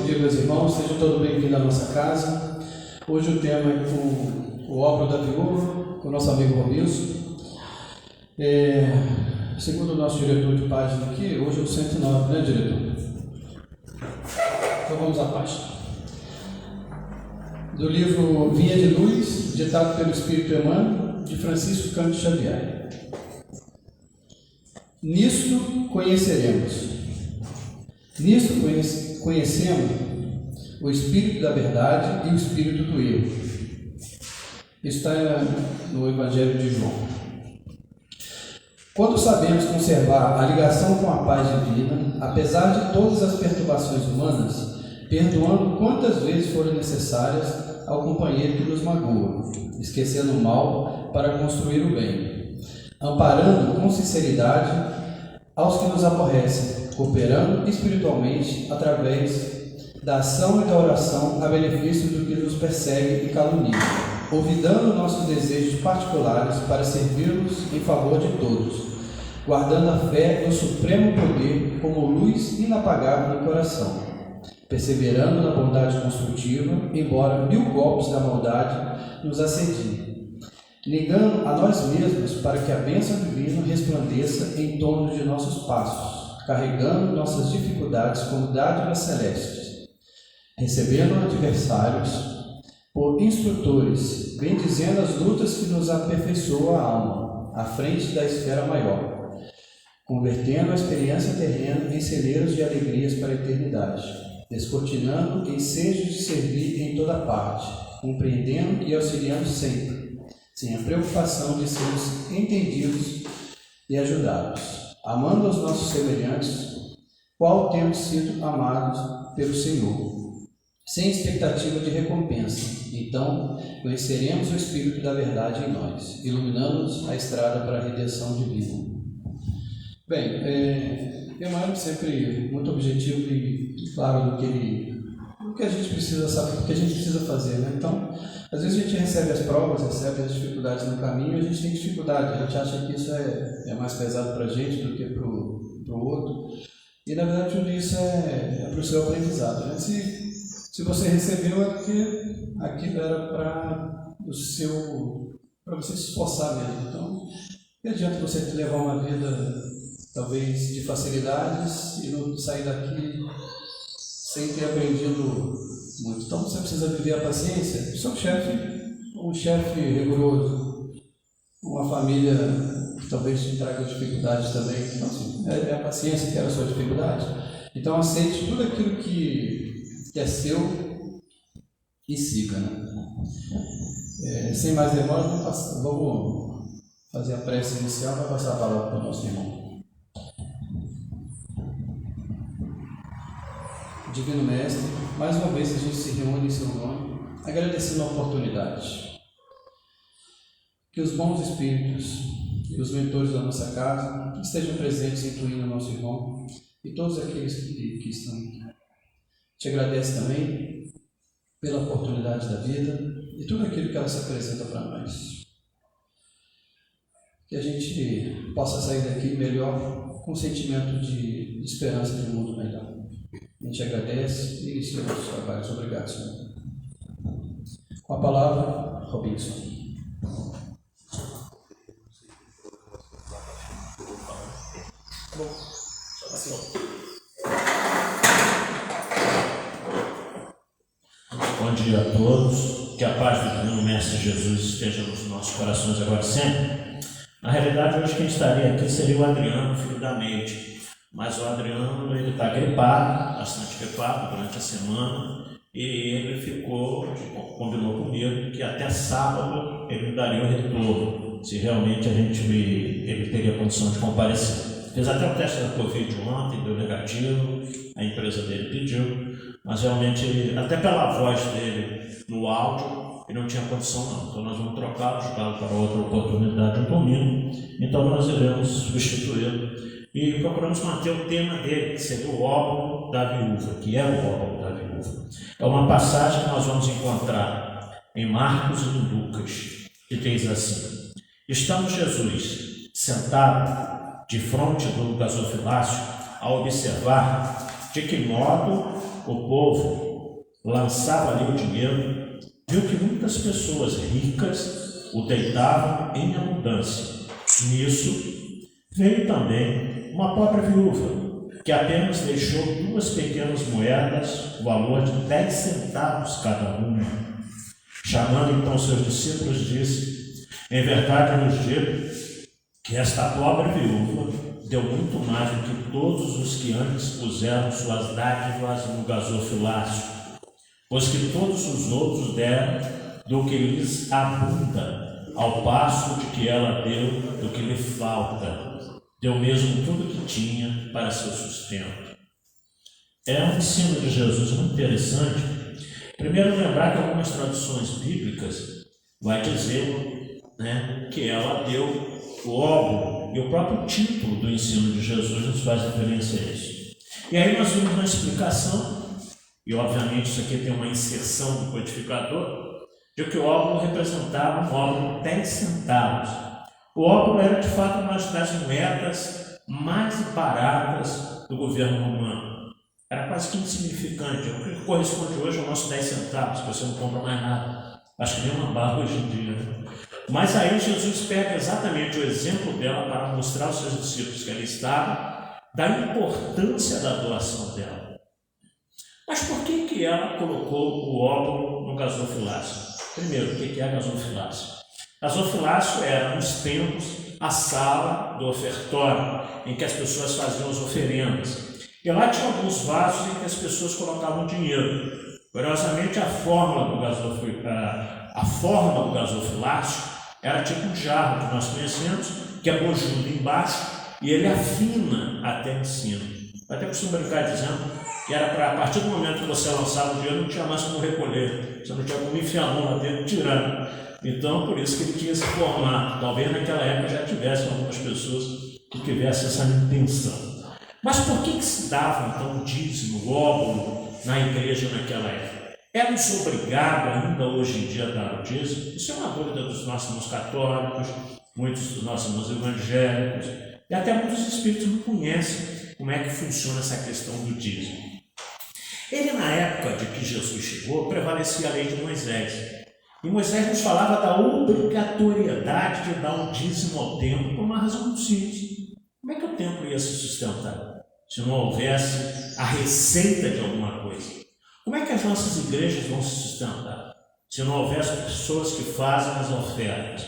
bom dia meus irmãos, sejam todos bem-vindos à nossa casa. Hoje o tema é com o óbolo da viúva, com o nosso amigo Robinson. Segundo o nosso diretor de página aqui, hoje é o 109, né, diretor? Então vamos à página. Do livro Vinha de Luz, ditado pelo Espírito Emmanuel, de Francisco Cândido Xavier. Nisto conhecemos o Espírito da Verdade e o Espírito do Erro. Isso está no Evangelho de João. Quando sabemos conservar a ligação com a paz divina, apesar de todas as perturbações humanas, perdoando quantas vezes forem necessárias ao companheiro que nos magoa, esquecendo o mal para construir o bem, amparando com sinceridade aos que nos aborrecem, cooperando espiritualmente através da ação e da oração a benefício do que nos persegue e calunia, olvidando nossos desejos particulares para servi-los em favor de todos, guardando a fé no supremo poder como luz inapagável no coração, perseverando na bondade construtiva, embora 1000 golpes da maldade nos assediem, ligando a nós mesmos para que a bênção divina resplandeça em torno de nossos passos, carregando nossas dificuldades como dádivas celestes, recebendo adversários por instrutores, bendizendo as lutas que nos aperfeiçoam a alma, à frente da esfera maior, convertendo a experiência terrena em celeiros de alegrias para a eternidade, descortinando ensejos de servir em toda parte, compreendendo e auxiliando sempre, sem a preocupação de sermos entendidos e ajudados, amando os nossos semelhantes, qual temos sido amados pelo Senhor, sem expectativa de recompensa. Então, conheceremos o Espírito da Verdade em nós, iluminando-nos a estrada para a redenção divina. Bem, Emmanuel sempre muito objetivo e claro do que a gente precisa saber, do que a gente precisa fazer, né? Então, às vezes a gente recebe as provas, recebe as dificuldades no caminho, a gente tem dificuldade, a gente acha que isso é mais pesado para a gente do que para o outro, e na verdade tudo isso é para o seu aprendizado, né? Se você recebeu, é porque aquilo era para você se esforçar mesmo. Então, não adianta você levar uma vida, talvez, de facilidades e não sair daqui sem ter aprendido muito. Então, você precisa viver a paciência. Seu chefe, um chefe rigoroso, uma família que talvez te traga dificuldades também. Então, assim, é a paciência que era a sua dificuldade. Então, aceite tudo aquilo que é seu e siga, né? Sem mais demora, vamos fazer a prece inicial para passar a palavra para o nosso irmão. Divino Mestre, mais uma vez a gente se reúne em seu nome, agradecendo a oportunidade. Que os bons espíritos e os mentores da nossa casa estejam presentes, incluindo o nosso irmão e todos aqueles que estão aqui. Te agradeço também pela oportunidade da vida e tudo aquilo que ela se apresenta para nós. Que a gente possa sair daqui melhor, com um sentimento de esperança de um mundo melhor. A gente agradece e inicia nossos trabalhos. Obrigado, Senhor. Com a palavra, Robinson. Bom dia a todos, que a paz do Divino Mestre Jesus esteja nos nossos corações agora e sempre. Na realidade, hoje quem estaria aqui seria o Adriano, filho da Neide, mas o Adriano está gripado, bastante gripado durante a semana, e ele combinou comigo que até sábado ele daria o retorno, se realmente ele teria condição de comparecer. Fez até o teste da Covid ontem, deu negativo, a empresa dele pediu, mas realmente, até pela voz dele no áudio, ele não tinha condição não. Então nós vamos trocar, ajudá-lo para outra oportunidade no domingo. Então nós iremos substituí-lo e procuramos manter o tema dele, que seria o óbolo da viúva, que é o óbolo da viúva. É uma passagem que nós vamos encontrar em Marcos e em Lucas, que diz assim: estando Jesus sentado de frente do gasofilácio a observar de que modo o povo lançava ali o dinheiro, viu que muitas pessoas ricas o deitavam em abundância. Nisso veio também uma pobre viúva, que apenas deixou 2 pequenas moedas, o valor de 10 centavos cada uma. Chamando então seus discípulos, disse: em verdade eu vos digo que esta pobre viúva deu muito mais do que todos os que antes puseram suas dádivas no gasofilácio, pois que todos os outros deram do que lhes abunda, ao passo de que ela deu do que lhe falta. Deu mesmo tudo que tinha para seu sustento. É um ensino de Jesus muito interessante. Primeiro, lembrar que algumas traduções bíblicas vai dizer, que ela deu o óbolo, e o próprio título do ensino de Jesus nos faz referência a isso. E aí nós vimos uma explicação, e obviamente isso aqui tem uma inserção do codificador, de que o óbolo representava um óbolo de 10 centavos. O óbolo era de fato uma das moedas mais baratas do governo romano. Era quase que insignificante, o que corresponde hoje ao nosso 10 centavos, que você não compra mais nada. Acho que nem uma barra hoje em dia. Mas aí Jesus pega exatamente o exemplo dela para mostrar aos seus discípulos que ali estavam, da importância da doação dela. Mas por que ela colocou o óbolo no gasofilácio? Primeiro, o que é gasofilácio? Gasofilácio era, nos tempos, a sala do ofertório, em que as pessoas faziam as oferendas. E lá tinha alguns vasos em que as pessoas colocavam dinheiro. Curiosamente, a forma do gasofilácio era tipo um jarro que nós conhecemos, que é bojudo embaixo e ele afina até em cima. Eu até costumo brincar dizendo que era para, a partir do momento que você lançava o dinheiro, não tinha mais como recolher, você não tinha como enfiar a mão lá dentro tirando. Então, por isso que ele tinha esse formato. Talvez naquela época já tivessem algumas pessoas que tivessem essa intenção. Mas por que se dava então o dízimo, o óbolo na igreja naquela época? Éramos obrigados ainda hoje em dia a dar o dízimo? Isso é uma dúvida dos nossos irmãos católicos, muitos dos nossos irmãos evangélicos, e até muitos espíritos não conhecem como é que funciona essa questão do dízimo. Ele, na época de que Jesus chegou, prevalecia a lei de Moisés. E Moisés nos falava da obrigatoriedade de dar um dízimo ao templo por uma razão muito simples. Como é que o templo ia se sustentar se não houvesse a receita de alguma coisa? Como é que as nossas igrejas vão se sustentar se não houvesse pessoas que fazem as ofertas?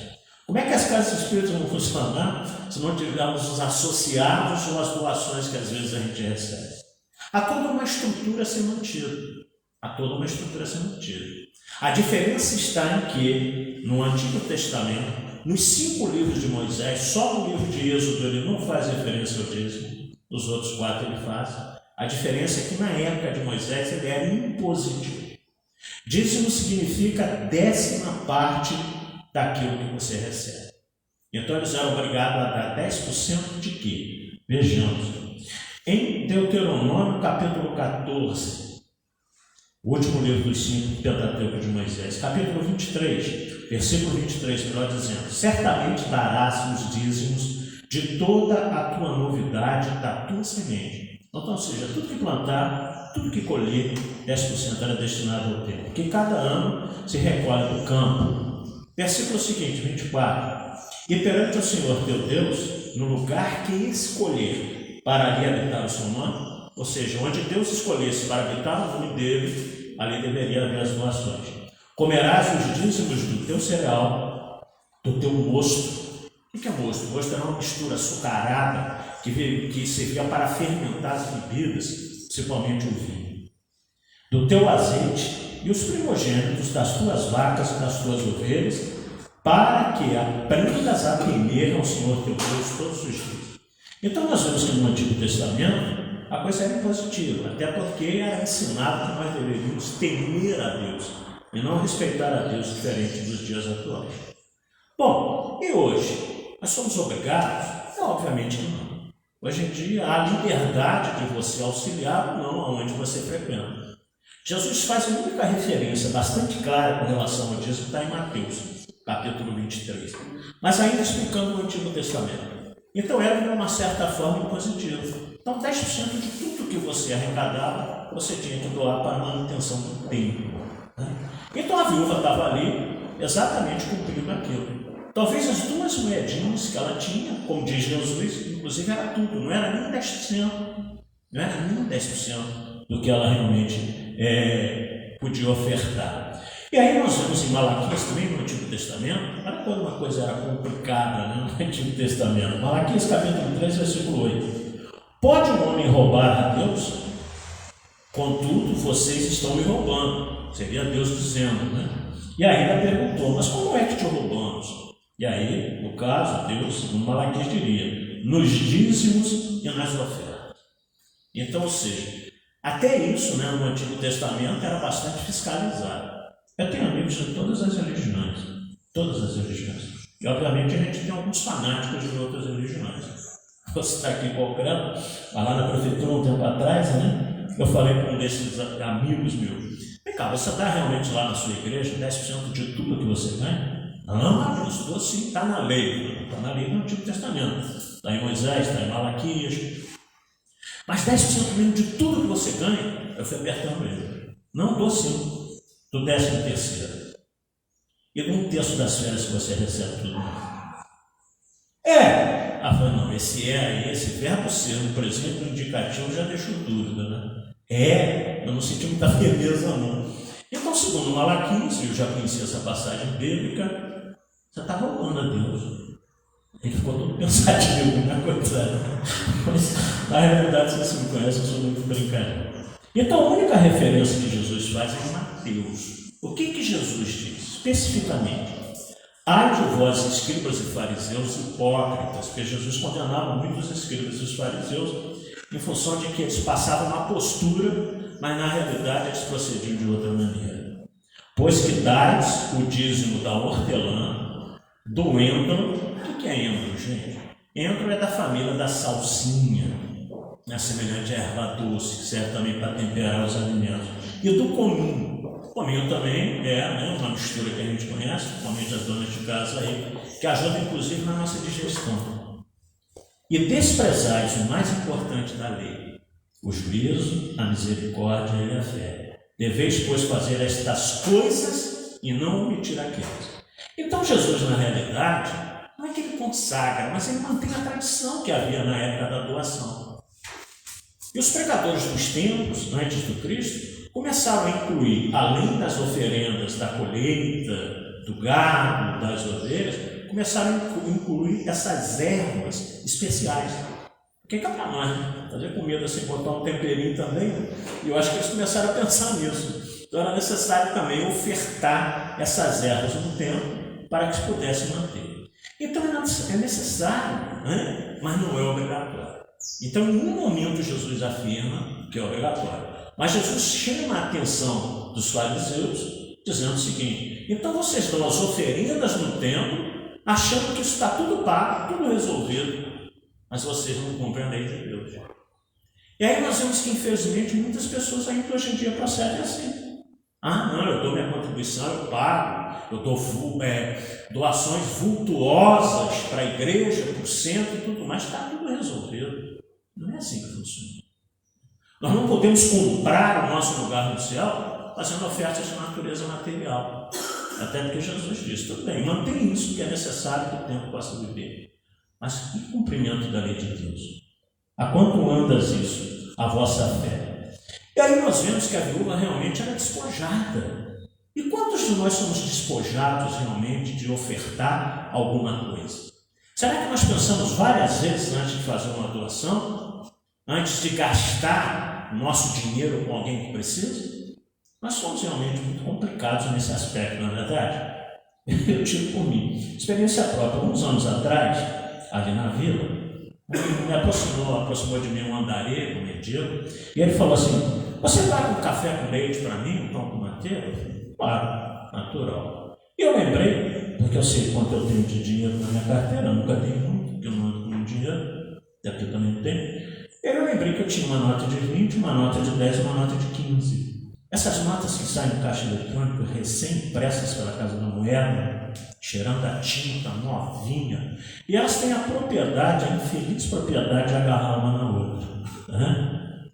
Como é que as casas espíritas vão funcionar se não tivermos os associados ou as doações que às vezes a gente recebe? Há toda uma estrutura a ser mantida. A diferença está em que, no Antigo Testamento, nos 5 livros de Moisés, só no livro de Êxodo ele não faz referência ao dízimo, nos outros 4 ele faz. A diferença é que na época de Moisés ele era impositivo. Dízimo significa 10ª parte daquilo que você recebe. Então eles eram obrigados a dar 10% de quê? Vejamos. Em Deuteronômio capítulo 14, o último livro dos 5 Pentateuco de Moisés, capítulo 23, versículo 23, melhor dizendo: certamente darás os dízimos de toda a tua novidade da tua semente. Então, ou seja, tudo que plantar, tudo que colher, 10% era destinado ao tempo, que cada ano se recolhe do campo. Versículo seguinte, 24: e perante o Senhor teu Deus, no lugar que escolher para ali habitar o seu nome, ou seja, onde Deus escolhesse para habitar o nome dele, ali deveria haver as doações. Comerás os dízimos do teu cereal, do teu mosto. O que é mosto? Mosto era uma mistura açucarada que servia para fermentar as bebidas, principalmente o vinho. Do teu azeite e os primogênitos das tuas vacas e das tuas ovelhas, para que aprendas a temer ao Senhor teu Deus todos os dias. Então nós vemos que no Antigo Testamento a coisa era positiva, até porque era ensinado que nós deveríamos temer a Deus e não respeitar a Deus diferente dos dias atuais. Bom, e hoje? Nós somos obrigados? Não, obviamente que não. Hoje em dia há liberdade de você auxiliar ou não aonde você frequenta. Jesus faz uma única referência bastante clara com relação ao dízimo, está em Mateus, capítulo 23, mas ainda explicando o Antigo Testamento. Então era de uma certa forma impositiva. Então 10% de tudo que você arrecadava, você tinha que doar para a manutenção do templo. Né? Então a viúva estava ali exatamente cumprindo aquilo. Talvez as 2 moedinhas que ela tinha, como diz Jesus, inclusive era tudo, não era nem 10%, não era nem 10% do que ela realmente podia ofertar. E aí nós vemos em Malaquias também, no Antigo Testamento, olha quando uma coisa era complicada, né, no Antigo Testamento. Malaquias capítulo 3, versículo 8. Pode um homem roubar a Deus? Contudo, vocês estão me roubando. Seria Deus dizendo, né? E aí ela perguntou, mas como é que te roubamos? E aí, no caso, Deus, no Malaquias diria, nos dízimos e nas ofertas. Então, ou seja, até isso, né, no Antigo Testamento era bastante fiscalizado. Eu tenho amigos de todas as religiões, e obviamente a gente tem alguns fanáticos de outras religiões. Você está aqui qualquer, lá na prefeitura um tempo atrás, né, eu falei para um desses amigos meus, vem cá, você dá realmente lá na sua igreja 10% de tudo que você ganha? Não, isso dou sim, está na lei no Antigo Testamento, está em Moisés, está em Malaquias, mas 10% mesmo de tudo que você ganha, eu fui apertando ele, não dou sim. Do 13º. E de 1/3 das férias que você recebe tudo. Ela falou, não, esse verbo ser um presente indicativo já deixou dúvida, né? Eu não senti muita firmeza, não. Então, segundo Malaquias, eu já conhecia essa passagem bíblica, você está roubando a Deus. Ele ficou todo pensativo, né? Coitado. Mas, na realidade, se você me conhece, eu sou muito brincadeira. Então, a única referência que Jesus faz é em Mateus. O que Jesus diz? Especificamente, ai de vós, escribas e fariseus hipócritas, porque Jesus condenava muito os escribas e os fariseus em função de que eles passavam uma postura, mas na realidade eles procediam de outra maneira. Pois que dais o dízimo da hortelã, do êntalo. O que é êntalo, gente? Êntalo é da família da salsinha, semelhante à erva doce, que serve também para temperar os alimentos. E do cominho. O cominho também é uma mistura que a gente conhece, principalmente as donas de casa aí, que ajuda inclusive na nossa digestão. E desprezais o mais importante da lei, o juízo, a misericórdia e a fé. Deveis, pois, fazer estas coisas e não omitir aquelas. Então Jesus, na realidade, não é que ele consagra, mas ele mantém a tradição que havia na época da doação. E os pregadores dos tempos, antes do Cristo, começaram a incluir, além das oferendas da colheita, do gado, das ovelhas, começaram a incluir essas ervas especiais. Porque cá para nós, né? Fazer comida sem botar um temperinho também, né? E eu acho que eles começaram a pensar nisso. Então era necessário também ofertar essas ervas no templo para que se pudesse manter. Então é necessário, né? Mas não é obrigatório. Então, em um momento, Jesus afirma que é obrigatório. Mas Jesus chama a atenção dos fariseus, dizendo o seguinte: então vocês dão as oferendas no templo, achando que isso está tudo pago, tudo resolvido, mas vocês não cumprem a lei de Deus. E aí nós vemos que, infelizmente, muitas pessoas ainda hoje em dia procedem assim. Não, eu dou minha contribuição, eu pago, eu dou doações vultuosas para a igreja, por cento e tudo mais, está tudo resolvido. Não é assim que funciona. Nós não podemos comprar o nosso lugar no céu fazendo ofertas de natureza material. Até porque Jesus disse, tudo bem, mantém isso que é necessário que o tempo possa viver. Mas e o cumprimento da lei de Deus? A quanto andas isso? A vossa fé. E aí nós vemos que a viúva realmente era despojada. E quantos de nós somos despojados realmente de ofertar alguma coisa? Será que nós pensamos várias vezes antes de fazer uma doação? Antes de gastar o nosso dinheiro com alguém que precisa? Nós somos realmente muito complicados nesse aspecto, não é verdade? Eu tive por mim experiência própria. Alguns anos atrás, ali na vila, aproximou de mim um andarilho, um mendigo, e ele falou assim: você paga um café com leite para mim, um pão com manteiga? Eu falei, claro, natural. E eu lembrei, porque eu sei quanto eu tenho de dinheiro na minha carteira, eu nunca tenho muito, porque eu não ando com dinheiro, daqui eu também tenho. Eu lembrei que eu tinha uma nota de 20, uma nota de 10 e uma nota de 15. Essas notas que saem do caixa eletrônico, recém-impressas pela Casa da Moeda, cheirando a tinta, novinha, e elas têm a propriedade, a infeliz propriedade de agarrar uma na outra.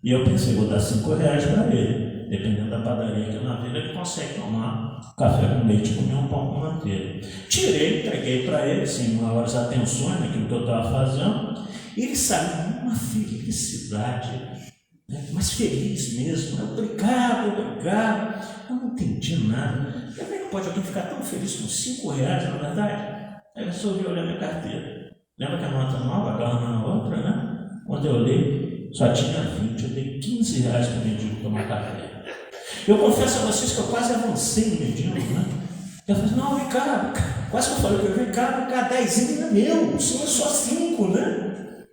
E eu pensei, vou dar R$5 para ele. Dependendo da padaria que na vila, ele consegue tomar café com leite e comer um pão com manteiga. Tirei, entreguei para ele, sem maiores atenções naquilo que eu estava fazendo. E ele saiu numa felicidade, né? Mas feliz mesmo. Obrigado. Eu não entendi nada. Como é que pode alguém ficar tão feliz com R$5, na verdade? Aí eu resolvi olhar minha carteira. Lembra que a nota nova, agarrando na outra, né? Quando eu olhei, só tinha 20. Eu dei R$15 para o mendigo tomar café. Eu confesso a vocês que eu quase avancei no mendigo, né? Eu falei, não, Ricardo, quase que eu falei, Ricardo, 10 é meu, o senhor é só 5, né?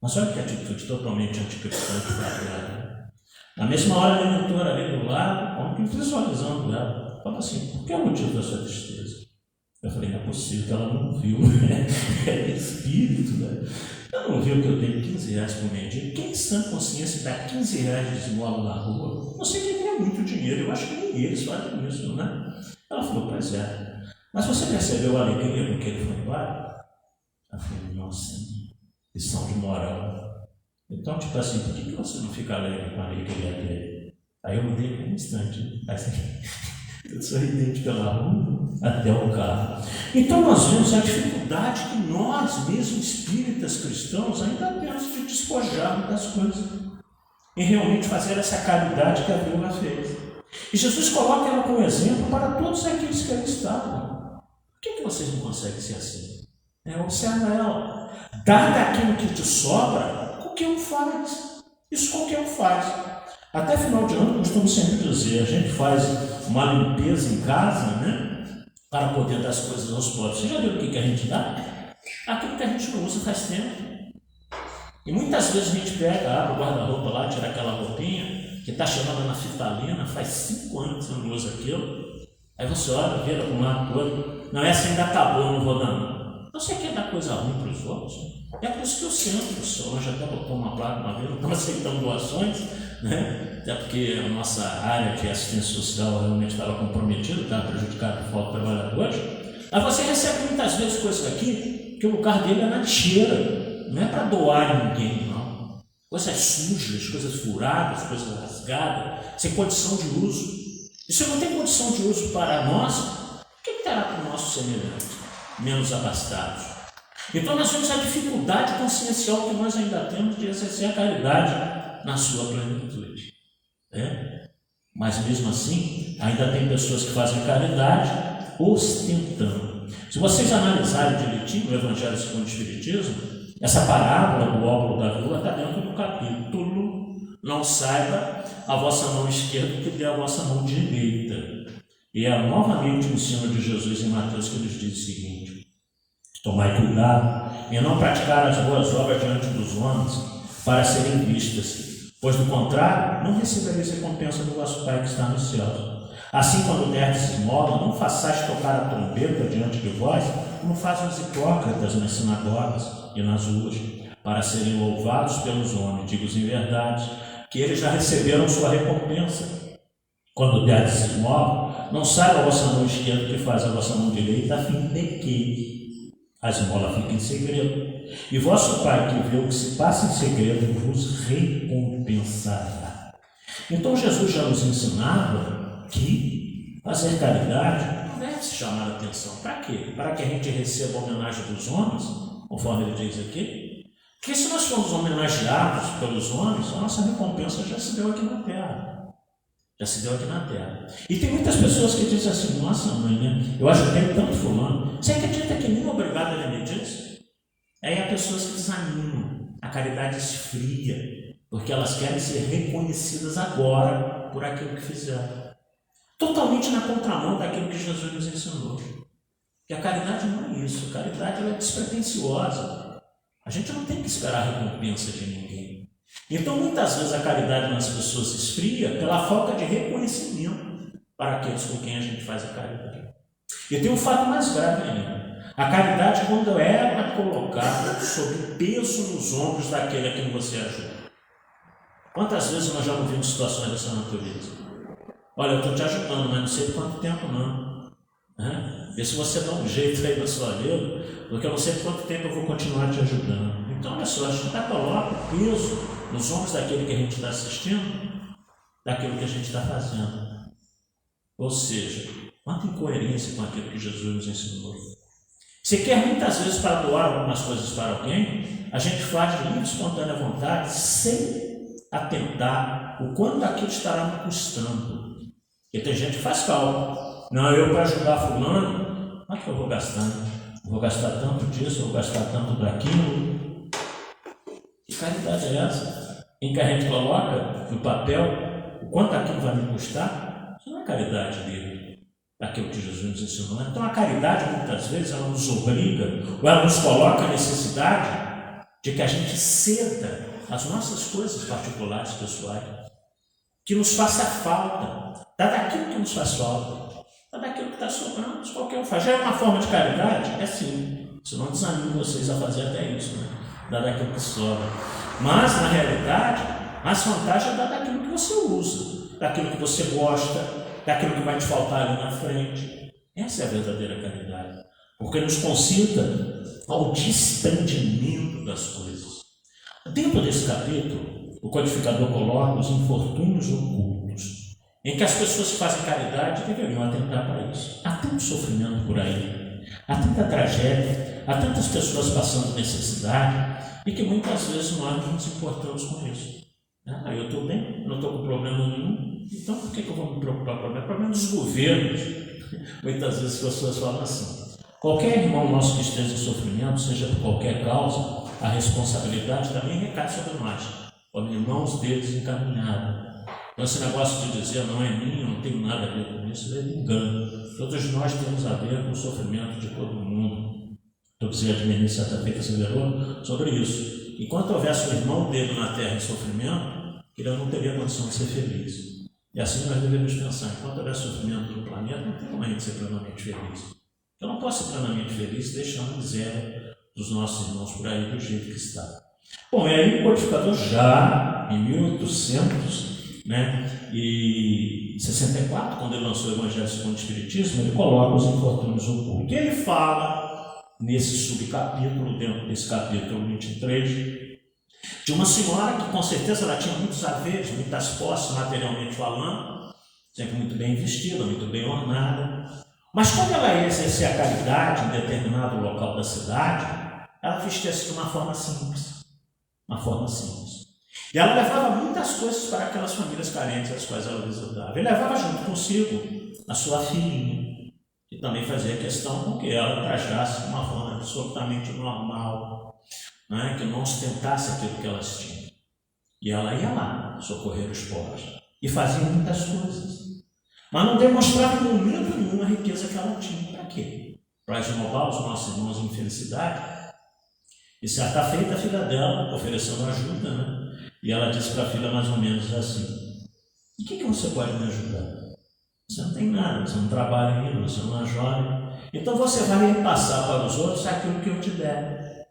Mas olha que atitude totalmente anticristã que né? Na mesma hora, a mentora ali do lado, como que visualizando ela, falou assim, por que é o motivo da sua tristeza? Eu falei, não é possível que ela não viu, né? É espírito, né? Ela não viu que eu dei R$15 por mendigo. Quem sã consciência dá R$15 de esmola na rua? Não sei quem ganha muito dinheiro, eu acho que nem eles fazem isso, né? Ela falou, pois é. Mas você percebeu a alegria com que ele foi embora? Eu falei, nossa, lição de moral. Então, tipo assim, por que você não fica alegre com a alegria dele? Aí eu mudei por um instante. Assim, eu sorridente pela rua até o carro. Então nós vemos a dificuldade que nós mesmos espíritas cristãos ainda temos de despojarmos das coisas e realmente fazer essa caridade que a viúva fez. E Jesus coloca ela como exemplo para todos aqueles que ali estavam. Por que vocês não conseguem ser assim? Observa ela. Dá daquilo que te sobra, qualquer um faz. Isso qualquer um faz. Até final de ano, eu costumo sempre dizer, a gente faz uma limpeza em casa, né? Para poder dar as coisas aos pobres. Você já viu o que a gente dá? Aquilo que a gente não usa faz tempo. E muitas vezes a gente pega, abre o guarda-roupa lá, tira aquela roupinha que está chamada naftalina, faz 5 anos que você não usa aquilo. Aí você olha, vira para um lado todo. Não, essa ainda está boa, não vou dar não. Você quer dar coisa ruim para os outros? É por isso que o centro, o Solange até botou uma placa uma vez, não estamos aceitando doações, né? Até porque a nossa área de assistência social realmente estava comprometida, estava prejudicada por falta de trabalhadores. Aí você recebe muitas vezes coisas aqui que o lugar dele é na lixeira, não é para doar em ninguém, não. Coisas sujas, coisas furadas, coisas rasgadas, sem condição de uso. E se não tem condição de uso para nós, o que terá para o nosso semelhante, menos abastados? Então nós vemos a dificuldade consciencial que nós ainda temos de exercer a caridade na sua plenitude. Mas mesmo assim, ainda tem pessoas que fazem caridade ostentando. Se vocês analisarem direitinho o Evangelho segundo o Espiritismo, essa parábola do óbolo da viúva está dentro do capítulo não saiba a vossa mão esquerda que dê a vossa mão direita. E é novamente o ensino de Jesus em Mateus que nos diz o seguinte: tomai cuidado em não praticar as boas obras diante dos homens para serem vistas, pois do contrário não recebereis recompensa do vosso Pai que está nos céus. Assim, quando derdes esmola, não façais tocar a trombeta diante de vós, como fazem os hipócritas nas sinagogas e nas ruas, para serem louvados pelos homens. Digo-vos em verdade que eles já receberam sua recompensa. Quando derdes esmola, não saiba a vossa mão esquerda que faz a vossa mão direita, a fim de que a esmola fique em segredo. E vosso Pai, que vê o que se passa em segredo, vos recompensará. Então Jesus já nos ensinava que fazer caridade não deve se chamar a atenção. Para quê? Para que a gente receba a homenagem dos homens, conforme ele diz aqui. Porque se nós formos homenageados pelos homens, a nossa recompensa já se deu aqui na Terra. Já se deu aqui na Terra. E tem muitas pessoas que dizem assim: nossa mãe, né? Eu ajudei tanto fulano. Você acredita que nem obrigado ele me diz? Aí há pessoas que desanimam. A caridade esfria, porque elas querem ser reconhecidas agora por aquilo que fizeram. Totalmente na contramão daquilo que Jesus nos ensinou. E a caridade não é isso. A caridade ela é despretensiosa. A gente não tem que esperar a recompensa de ninguém. Então, muitas vezes a caridade nas pessoas esfria pela falta de reconhecimento para aqueles com quem a gente faz a caridade. E tem um fato mais grave ainda. A caridade, quando é colocada sob o peso nos ombros daquele a quem você ajuda. Quantas vezes nós já não vimos situações dessa natureza? Olha, eu estou te ajudando, mas não sei por quanto tempo não. Né? Vê se você dá um jeito aí na sua vida, porque eu não sei quanto tempo eu vou continuar te ajudando. Então, olha só, a gente coloca o peso nos ombros daquele que a gente está assistindo, daquilo que a gente está fazendo. Ou seja, quanta incoerência com aquilo que Jesus nos ensinou. Se quer muitas vezes para doar algumas coisas para alguém, a gente faz de livre e espontânea vontade, sem atentar o quanto aquilo estará me custando. Porque tem gente que faz cálculo. Não, eu para ajudar fulano, quanto que eu vou gastar? Vou gastar tanto disso, vou gastar tanto daquilo. Que caridade é essa? Em que a gente coloca no papel o quanto aquilo vai me custar? Isso não é caridade livre, daquilo que Jesus nos ensinou. Então a caridade, muitas vezes, ela nos obriga, ou ela nos coloca a necessidade de que a gente ceda as nossas coisas particulares, pessoais, que nos faça falta, dá daquilo que nos faz falta, dá daquilo que está sobrando, qualquer um faz. Já é uma forma de caridade? É sim, senão desanimo vocês a fazer até isso, né? Dá daquilo que sobra. Mas, na realidade, mais vantagem é dar daquilo que você usa, daquilo que você gosta, daquilo que vai te faltar ali na frente. Essa é a verdadeira caridade, porque nos concita ao desprendimento das coisas. Dentro desse capítulo, o codificador coloca os infortúnios ocultos, em que as pessoas que fazem caridade deveriam atentar para isso. Há tanto sofrimento por aí, há tanta tragédia, há tantas pessoas passando necessidade, e que muitas vezes nós não nos importamos com isso. Eu estou bem, não estou com problema nenhum, então por que eu vou me preocupar com o problema dos governos? Muitas vezes as pessoas falam assim. Qualquer irmão nosso que esteja em sofrimento, seja por qualquer causa, a responsabilidade também recai sobre nós, como irmãos deles encaminhados. Então esse negócio de dizer não é minha, eu não tenho nada a ver com isso, é engano. Todos nós temos a ver com o sofrimento de todo mundo. O Bezerra de Menezes certa feita asseverou sobre isso. Enquanto houvesse um irmão dele na terra em sofrimento, ele não teria condição de ser feliz. E assim nós devemos pensar, enquanto houver sofrimento no planeta, não tem como a gente ser plenamente feliz. Eu não posso ser plenamente feliz deixando a miséria dos nossos irmãos por aí do jeito que está. Bom, e aí o codificador já em 1864, quando ele lançou o Evangelho segundo o Espiritismo, ele coloca os infortúnios ocultos. E ele fala nesse subcapítulo, dentro desse capítulo 23, de uma senhora que com certeza ela tinha muitos haveres, muitas posses materialmente falando, sempre muito bem vestida, muito bem ornada, mas quando ela ia exercer a caridade em determinado local da cidade, ela vestia-se de uma forma simples, e ela levava muitas coisas para aquelas famílias carentes às quais ela visitava, e levava junto consigo a sua filhinha, que também fazia questão com que ela trajasse de uma forma absolutamente normal, que não ostentasse aquilo que elas tinham. E ela ia lá socorrer os pobres. E fazia muitas coisas. Mas não demonstrava em momento nenhum a riqueza que ela tinha. Para quê? Para esmobar os nossos irmãos em felicidade. E certa feita a filha dela oferecendo ajuda, E ela disse para a filha mais ou menos assim: "E o que você pode me ajudar? Você não tem nada, você não trabalha ainda, você não é jovem. Então você vai repassar para os outros aquilo que eu te der."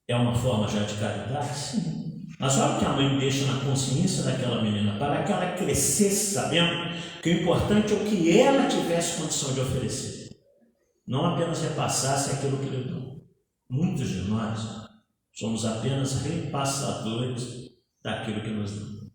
É uma forma já de caridade? Sim. Mas olha o que a mãe deixa na consciência daquela menina, para que ela crescesse sabendo que o importante é o que ela tivesse condição de oferecer, não apenas repassasse aquilo que lhe deu. Muitos de nós somos apenas repassadores daquilo que nos dão.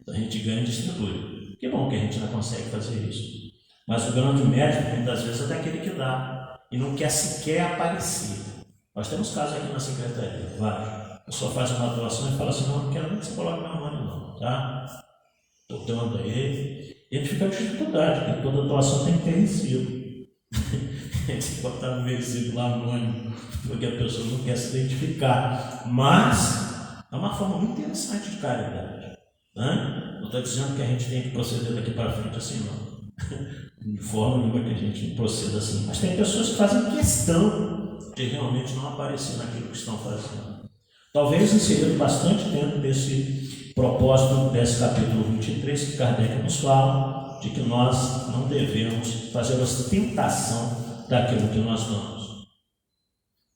Então a gente ganha e distribui. Que bom que a gente não consegue fazer isso. Mas o grande mérito, muitas vezes, é daquele que dá e não quer sequer aparecer. Nós temos casos aqui na secretaria, vários. A pessoa faz uma doação e fala assim: "Não quero nem que você coloque meu nome, não, tá? Estou dando aí." E a gente fica com dificuldade, porque toda doação tem que ter recibo. A gente tem que botar no recibo lá anônimo, porque a pessoa não quer se identificar. Mas é uma forma muito interessante de caridade. Não estou dizendo que a gente tem que proceder daqui para frente assim, não. De forma nenhuma que a gente não proceda assim. Mas tem pessoas que fazem questão de realmente não aparecer naquilo que estão fazendo. Talvez inserido bastante dentro desse propósito desse capítulo 23, que Kardec nos fala de que nós não devemos fazer ostentação daquilo que nós damos.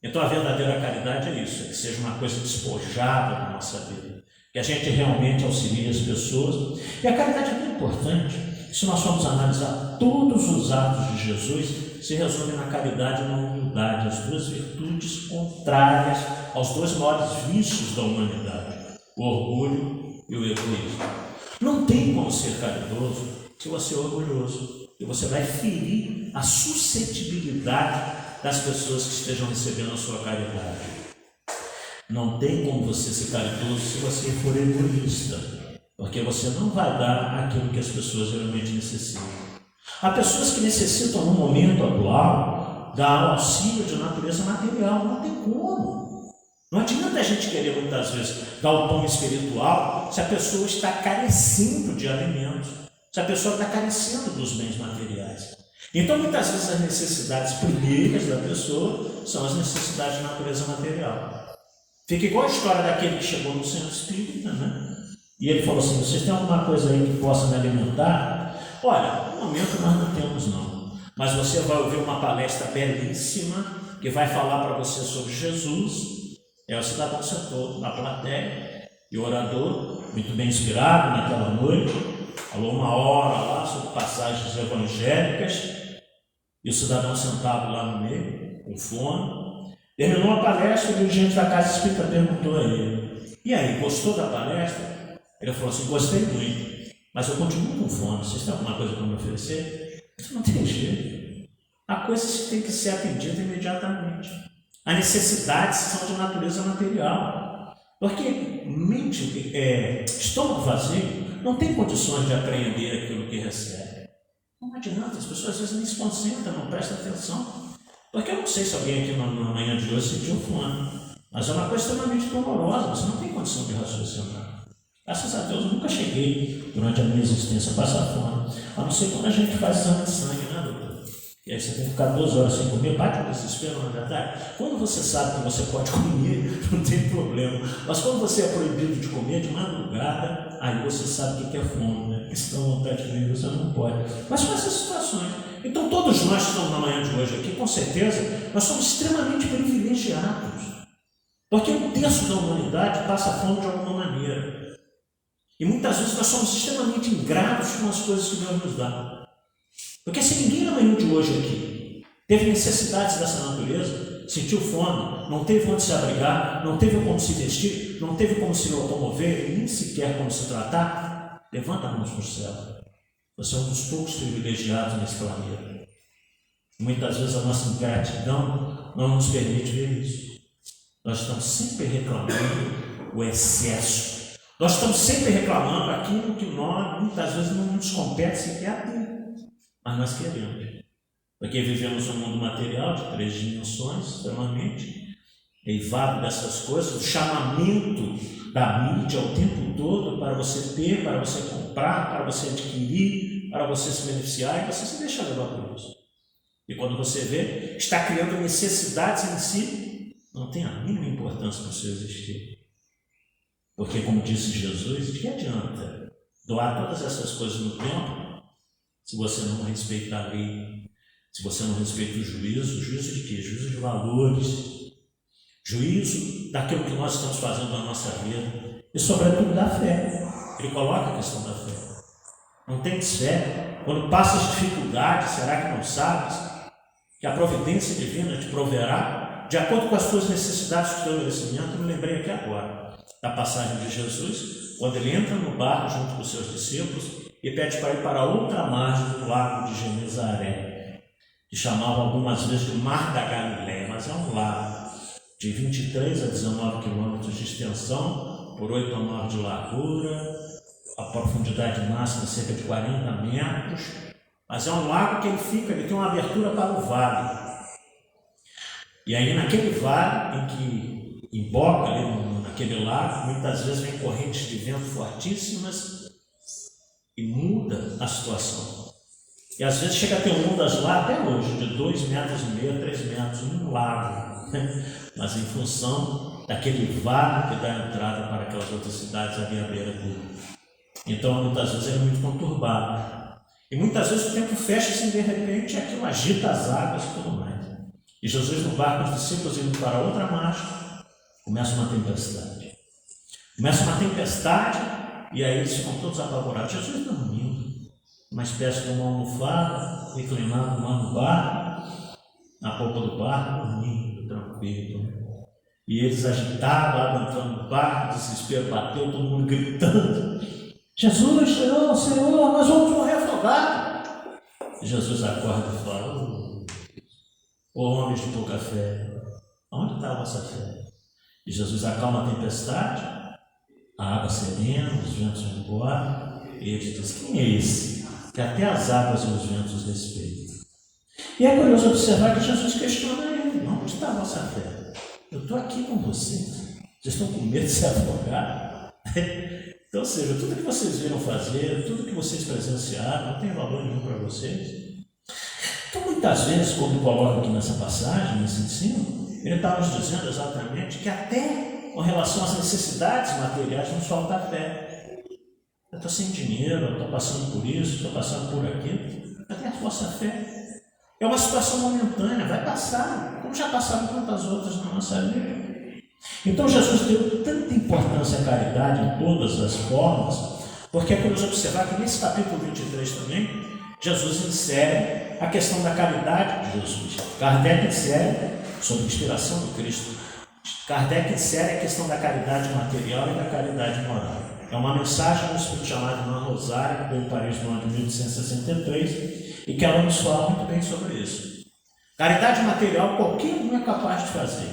Então a verdadeira caridade é isso, é que seja uma coisa despojada da nossa vida, que a gente realmente auxilie as pessoas. E a caridade é muito importante, Se nós formos analisar todos os atos de Jesus, se resumem na caridade e na humildade, as duas virtudes contrárias aos dois maiores vícios da humanidade, o orgulho e o egoísmo. Não tem como ser caridoso se você é orgulhoso, e você vai ferir a suscetibilidade das pessoas que estejam recebendo a sua caridade. Não tem como você ser caridoso se você for egoísta, porque você não vai dar aquilo que as pessoas geralmente necessitam. Há pessoas que necessitam, no momento atual, dar auxílio de natureza material. Não tem como. Não adianta a gente querer, muitas vezes, dar o pão espiritual se a pessoa está carecendo de alimentos, se a pessoa está carecendo dos bens materiais. Então, muitas vezes, as necessidades primeiras da pessoa são as necessidades de natureza material. Fica igual a história daquele que chegou no centro espírita, né? E ele falou assim: vocês têm alguma coisa aí que possa me alimentar? Olha, no momento nós não temos não, mas você vai ouvir uma palestra belíssima que vai falar para você sobre Jesus. O cidadão sentou na plateia e o orador, muito bem inspirado naquela noite, falou 1 hora lá sobre passagens evangélicas, e o cidadão sentado lá no meio, com fome. Terminou a palestra e o dirigente da casa espírita perguntou a ele: e aí, gostou da palestra? Ele falou assim: gostei muito, mas eu continuo com fome. Vocês têm alguma coisa para me oferecer? Isso não tem jeito. Há coisas que têm que ser atendidas imediatamente. As necessidades são de natureza material. Porque estômago vazio não tem condições de apreender aquilo que recebe. Não adianta, as pessoas às vezes nem se concentram, não prestam atenção. Porque eu não sei se alguém aqui na manhã de hoje sentiu fome, mas é uma coisa extremamente dolorosa, você não tem condição de raciocinar. Graças a Deus eu nunca cheguei, durante a minha existência, a passar fome, a não ser quando a gente faz exame de sangue, né, doutor? E aí você tem que ficar 2 horas sem comer, bate um desespero, na verdade. Quando você sabe que você pode comer, não tem problema. Mas quando você é proibido de comer de madrugada, aí você sabe o que é fome, né? Porque se dá vontade de comer, você não pode. Mas com essas situações. Então todos nós que estamos na manhã de hoje aqui, com certeza, nós somos extremamente privilegiados. Porque 1/3 da humanidade passa fome de alguma maneira. E muitas vezes nós somos extremamente ingratos com as coisas que Deus nos dá. Porque se ninguém na manhã de hoje aqui teve necessidades dessa natureza, sentiu fome, não teve onde se abrigar, não teve como se vestir, não teve como se locomover, nem sequer como se tratar, levanta a mão para o céu. Você é um dos poucos privilegiados nesse planeta. Muitas vezes a nossa ingratidão não nos permite ver isso. Nós estamos sempre reclamando o excesso. Nós estamos sempre reclamando aquilo que nós, muitas vezes, não nos compete sequer ter. Mas nós queremos. Porque vivemos um mundo material de 3 dimensões, extremamente eivado dessas coisas, o chamamento da mídia o tempo todo para você ter, para você comprar, para você adquirir, para você se beneficiar, e você se deixa levar por isso. E quando você vê, está criando necessidades em si, não tem a mínima importância para o seu existir. Porque, como disse Jesus, de que adianta doar todas essas coisas no tempo se você não respeita a lei, se você não respeita o juízo de quê? Juízo de valores, juízo daquilo que nós estamos fazendo na nossa vida e, sobretudo, da fé. Ele coloca a questão da fé. Não tem fé. Quando passa as dificuldades, será que não sabes que a providência divina te proverá de acordo com as tuas necessidades do teu merecimento? Eu me lembrei aqui agora da passagem de Jesus, quando ele entra no barco junto com os seus discípulos e pede para ir para outra margem do lago de Genezaré, que chamavam algumas vezes de Mar da Galileia, mas é um lago de 23 a 19 quilômetros de extensão, por 8 a 9 de largura, a profundidade máxima é cerca de 40 metros, mas é um lago que ele tem uma abertura para o vale. E aí naquele vale em que emboca ali naquele lago, muitas vezes vem correntes de vento fortíssimas e muda a situação. E às vezes chega a ter ondas lá até hoje, de 2,5 metros, 3 metros, um lago, mas em função daquele vale que dá entrada para aquelas outras cidades ali à beira dele. Então muitas vezes é muito conturbado. E muitas vezes o tempo fecha assim, de repente aquilo agita as águas e tudo mais. E Jesus no barco, os discípulos indo para outra margem, começa uma tempestade. E aí eles ficam todos apavorados. Jesus dormindo. uma espécie de uma almofada, reclinado lá no barco, na polpa do barco, dormindo, tranquilo. E eles agitavam, entrando no barco, desespero bateu, todo mundo gritando: Jesus, Senhor, Senhor, nós vamos morrer afogados. Jesus acorda e fala: ô homens de pouca fé, onde está a vossa fé? E Jesus acalma a tempestade, a água serena, os ventos vão embora, e ele diz: quem é esse que até as águas e os ventos respeitam? E é curioso observar que Jesus questiona ele: onde está a vossa fé? Eu estou aqui com vocês, vocês estão com medo de se afogar? Então, ou seja, tudo que vocês viram fazer, tudo que vocês presenciaram, não tem valor nenhum para vocês. Então, muitas vezes, como coloca aqui nessa passagem, nesse ensino, ele está nos dizendo exatamente que até com relação às necessidades materiais nos falta fé. Eu estou sem dinheiro, eu estou passando por isso, estou passando por aquilo. Cadê a vossa fé? É uma situação momentânea, vai passar, como já passaram tantas outras na nossa vida. Então Jesus deu tanta importância à caridade em todas as formas, porque é curioso observar que nesse capítulo 23 também, Jesus insere a questão da caridade de Jesus. Kardec insere, sob inspiração do Cristo, Kardec insere a questão da caridade material e da caridade moral. É uma mensagem do Espírito chamado Irmã Rosária, que veio em Paris no ano de 1863, e que ela nos fala muito bem sobre isso. Caridade material qualquer um é capaz de fazer,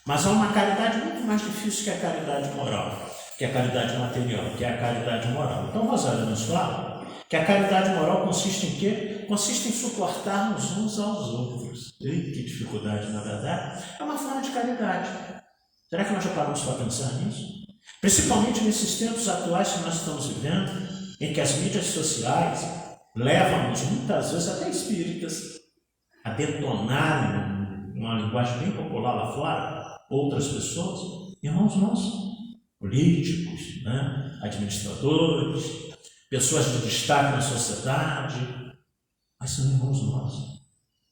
mas há uma caridade muito mais difícil que a caridade moral, que a caridade material, que é a caridade moral. Então Rosária nos fala que a caridade moral consiste em quê? Consiste em suportarmos uns aos outros. Eita, que dificuldade, na verdade. É uma forma de caridade. Será que nós já paramos para pensar nisso? Principalmente nesses tempos atuais que nós estamos vivendo, em que as mídias sociais levam-nos, muitas vezes até espíritas, a detonar, uma linguagem bem popular lá fora, outras pessoas, irmãos nossos, políticos, administradores, pessoas de destaque na sociedade, mas são irmãos nossos.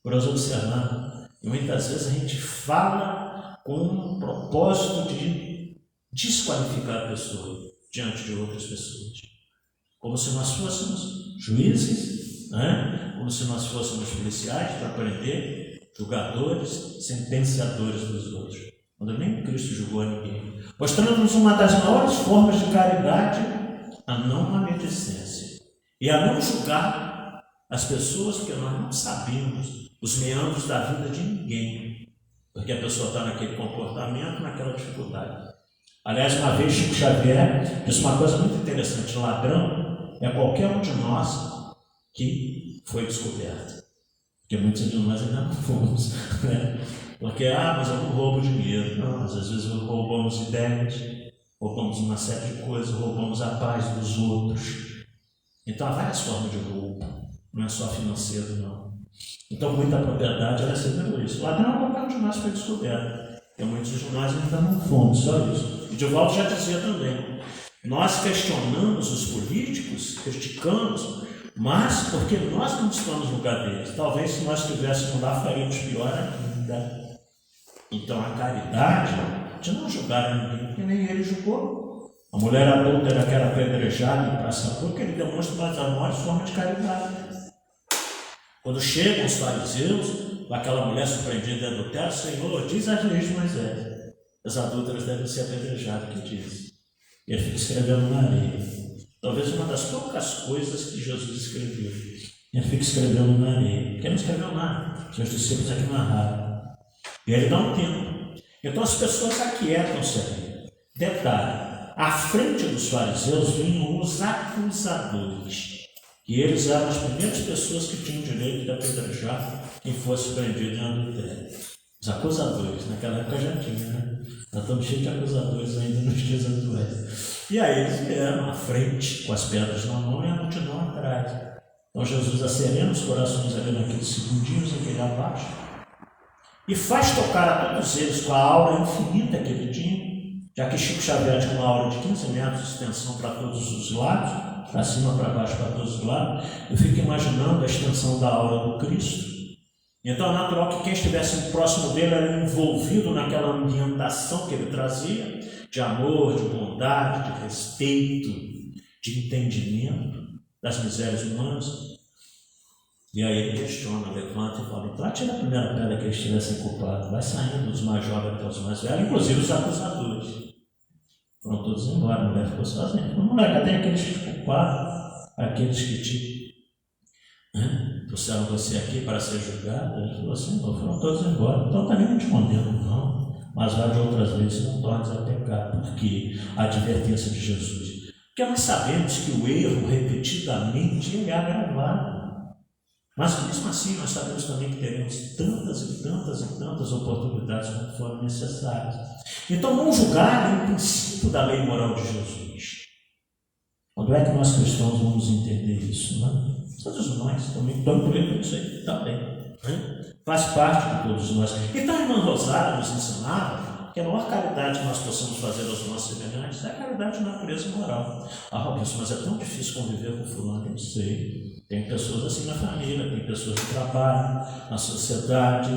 Por nós observar, e muitas vezes a gente fala com um propósito de desqualificar a pessoa diante de outras pessoas, como se nós fôssemos juízes, como se nós fôssemos policiais para prender, julgadores, sentenciadores dos outros, quando nem Cristo julgou ninguém, mostrando-nos uma das maiores formas de caridade, a não maledicência e a não julgar as pessoas, porque nós não sabemos os meandros da vida de ninguém, porque a pessoa está naquele comportamento, naquela dificuldade. Aliás, uma vez Chico Xavier disse uma coisa muito interessante: ladrão é qualquer um de nós que foi descoberto, porque muitos de nós ainda não fomos, porque, mas eu não roubo dinheiro. Não, às vezes roubamos ideias, roubamos uma série de coisas, roubamos a paz dos outros. Então há várias formas de roubo, não é só financeiro, não. Então muita propriedade é sempre isso. Ladrão é qualquer um de nós que foi descoberto, porque muitos de nós ainda não fomos, só isso. E Divaldo já dizia também, nós questionamos os políticos, criticamos, mas porque nós não estamos no lugar deles. Talvez se nós estivéssemos lá, faríamos pior ainda. Então a caridade de não julgar ninguém, porque nem ele julgou. A mulher adúltera que era apedrejada em praça pública, ele demonstra uma das maiores formas de caridade. Quando chegam os fariseus, aquela mulher surpreendida de adultério, Senhor, diz as leis de Moisés, as adúlteras devem ser apedrejadas, que diz. E ele fica escrevendo na areia. Talvez uma das poucas coisas que Jesus escreveu. Ele fica escrevendo na areia, porque ele não escreveu nada. Seus discípulos aqui narraram. E ele dá um tempo. Então as pessoas aquietam-se ali. Detalhe, à frente dos fariseus vinham os acusadores. E eles eram as primeiras pessoas que tinham direito de apedrejar quem fosse prendido em adultério. Os acusadores, naquela época já tinha, né? Nós estamos cheios de acusadores ainda nos dias atuais. E aí eles vieram à frente com as pedras na mão e a multidão atrás. Então Jesus acerena os corações ali naqueles segundinhos em que ele abaixa e faz tocar a todos eles com a aura infinita que ele tinha, já que Chico Xavier tinha uma aura de 15 metros de extensão para todos os lados, para cima, para baixo, para todos os lados. Eu fico imaginando a extensão da aura do Cristo. Então é natural que quem estivesse próximo dele era envolvido naquela ambientação que ele trazia, de amor, de bondade, de respeito, de entendimento das misérias humanas. E aí ele questiona, levanta e fala: então atira a primeira pedra que eles tivessem culpado. Vai saindo dos mais jovens até os mais velhos, inclusive os acusadores. Foram todos embora, a mulher ficou sozinha. Falou: mulher, cadê aqueles que te culparam? Aqueles que te trouxeram você aqui para ser julgado? Ele falou assim: não, foram todos embora. Então também não te condeno, não. Mas vá de outras vezes não tornes a pecar. Por quê? A advertência de Jesus. Porque nós sabemos que o erro repetidamente é agravado. Mas mesmo assim nós sabemos também que teremos tantas e tantas e tantas oportunidades como forem necessárias. Então não julgar é um princípio da lei moral de Jesus. Quando é que nós cristãos vamos entender isso? Não? Todos nós também estamos por isso aí também. Faz parte de todos nós. Então a irmã Rosário nos ensinava que a maior caridade que nós possamos fazer aos nossos semelhantes é a caridade de natureza moral. Ah, Robson, mas é tão difícil conviver com fulano, eu sei. Tem pessoas assim na família, tem pessoas no trabalho, na sociedade,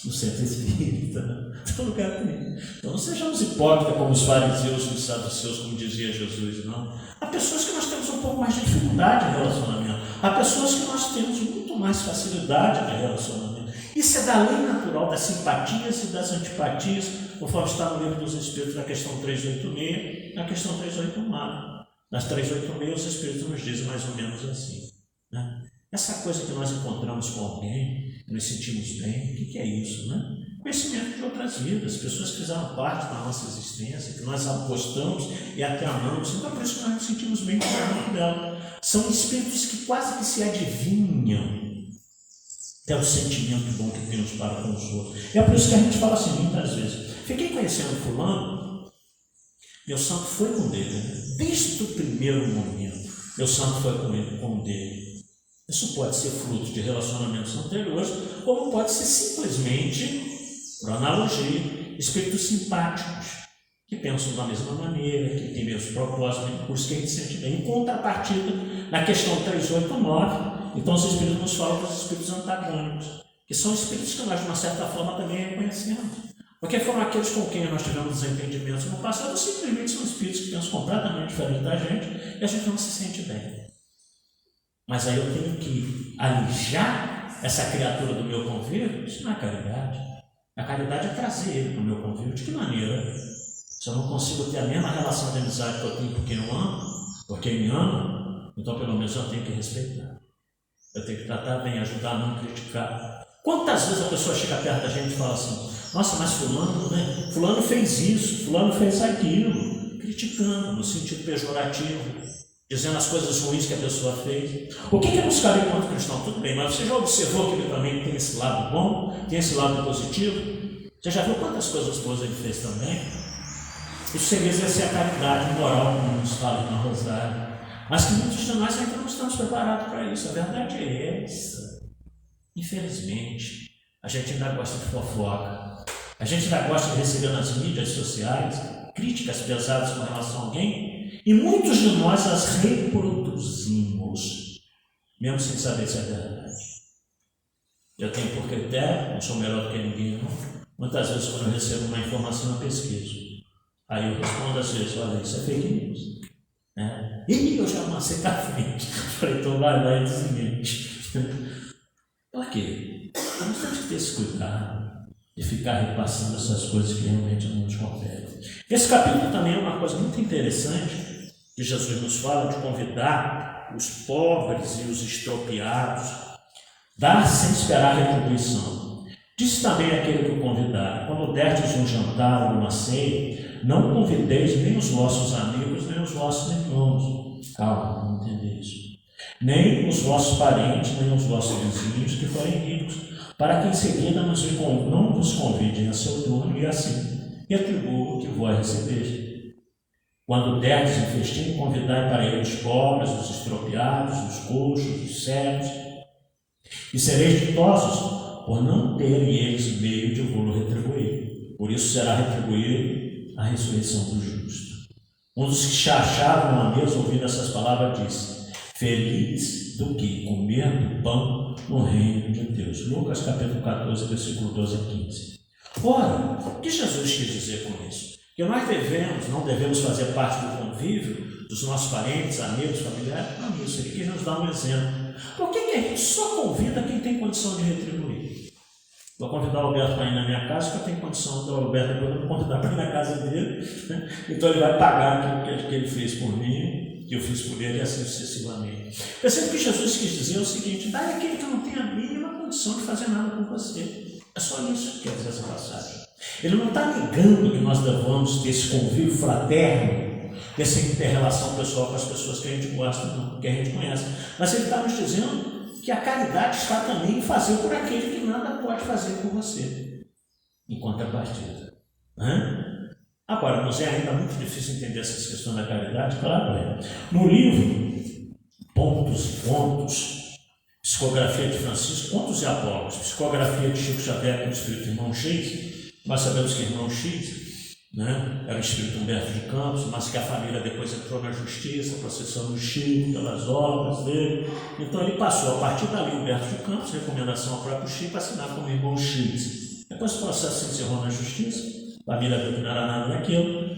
no centro espírita, todo lugar tem. Então não sejamos hipócritas como os fariseus e os saduceus, como dizia Jesus, não. Há pessoas que nós temos um pouco mais de dificuldade em relacionamento. Há pessoas que nós temos muito mais facilidade de relacionamento. Isso é da lei natural das simpatias e das antipatias, conforme está no Livro dos Espíritos, na questão 386, na questão 389. Nas 386, os Espíritos nos dizem mais ou menos assim. Né? Essa coisa que nós encontramos com alguém, que nos sentimos bem, o que é isso? Né? Conhecimento de outras vidas, pessoas que fizeram parte da nossa existência, que nós apostamos e até amamos, então é por isso que nós nos sentimos bem com cada um dela. São espíritos que quase que se adivinham até o sentimento bom que temos para com os outros. E é por isso que a gente fala assim muitas vezes: fiquei conhecendo fulano, meu santo foi com dele, né? Desde o primeiro momento, meu santo foi com ele, com o dele. Isso pode ser fruto de relacionamentos anteriores, como pode ser simplesmente, por analogia, espíritos simpáticos, que pensam da mesma maneira, que têm mesmo propósito, por isso que a gente sente bem. Em contrapartida, na questão 389, então os espíritos nos falam dos espíritos antagônicos, que são espíritos que nós, de uma certa forma, também reconhecemos. Porque foram aqueles com quem nós tivemos desentendimentos no passado, simplesmente são espíritos que pensam completamente diferente da gente e a gente não se sente bem. Mas aí eu tenho que alijar essa criatura do meu convívio? Isso não é caridade. A caridade é trazer ele para o meu convívio. De que maneira? Se eu não consigo ter a mesma relação de amizade que eu tenho por quem eu amo, por quem me ama, então pelo menos eu tenho que respeitar. Eu tenho que tratar bem, ajudar a não criticar. Quantas vezes a pessoa chega perto da gente e fala assim: nossa, mas fulano, né? Fulano fez isso, fulano fez aquilo, criticando no sentido pejorativo, dizendo as coisas ruins que a pessoa fez. O que é buscar enquanto cristão? Tudo bem, mas você já observou que ele também tem esse lado bom, tem esse lado positivo? Você já viu quantas coisas boas ele fez também? Isso seria exercer a caridade moral, como nos fala na Rosário. Mas que muitos de nós ainda não estamos preparados para isso. A verdade é essa. Infelizmente, a gente ainda gosta de fofoca. A gente ainda gosta de receber nas mídias sociais críticas pesadas com relação a alguém, e muitos de nós as reproduzimos, mesmo sem saber se é verdade. Eu tenho por critério, não sou melhor do que ninguém, não. Muitas vezes, quando eu recebo uma informação, eu pesquiso. Aí eu respondo às vezes: olha, isso é fake news. E eu já amassei para frente. Falei: então vai lá e desmente. Por quê? Nós temos que ter esse cuidado de ficar repassando essas coisas que realmente não nos competem. Esse capítulo também é uma coisa muito interessante, que Jesus nos fala de convidar os pobres e os estropiados, dar sem esperar retribuição. Diz também aquele que o convidar: quando derdes um jantar ou uma ceia, não convideis nem os vossos amigos, nem os vossos irmãos. Calma, não entender isso. Nem os vossos parentes, nem os vossos vizinhos que forem ricos, para que em seguida não vos convidem a seu turno e assim, e atribuam o que vós recebeis. Quando derdes um festim, convidai para ele os pobres, os estropiados, os coxos, os cegos, e sereis ditosos por não terem eles meio de vos retribuir. Por isso será retribuído a ressurreição do justo. Um dos que achavam à mesa ouvindo essas palavras disse: feliz do que comer do pão no reino de Deus. Lucas capítulo 14, versículo 12 a 15. Ora, o que Jesus quis dizer com isso? Que nós não devemos fazer parte do convívio dos nossos parentes, amigos, familiares. Não, isso. Ele quis nos dar um exemplo. Por que a gente só convida quem tem condição de retribuir? Vou convidar o Alberto para ir na minha casa, porque eu tenho condição do Alberto para convidar para ir na casa dele, né? Então ele vai pagar aquilo que ele fez por mim, que eu fiz por ele, e assim sucessivamente. Percebe que Jesus quis dizer o seguinte: dá aquele que não tem a mínima condição de fazer nada com você. É só isso que quer dizer essa passagem. Ele não está negando que nós devamos ter esse convívio fraterno, dessa inter-relação pessoal com as pessoas que a gente gosta, não, que a gente conhece. Mas ele está nos dizendo que a caridade está também em fazer por aquele que nada pode fazer por você, em contrapartida. Agora, nos é ainda muito difícil entender essa questão da caridade, claro é. No livro Pontos e Pontos, Psicografia de Francisco, Pontos e Apólogos, Psicografia de Chico Xavier, do Espírito Irmão X, nós sabemos que Irmão X, né, era o Espírito Humberto de Campos, mas que a família depois entrou na justiça, processando o Chico pelas obras dele. Então ele passou, a partir dali, Humberto de Campos, recomendação ao próprio Chico, assinar como Irmão X. Depois o processo se encerrou na justiça, a família viu que não era nada daquilo,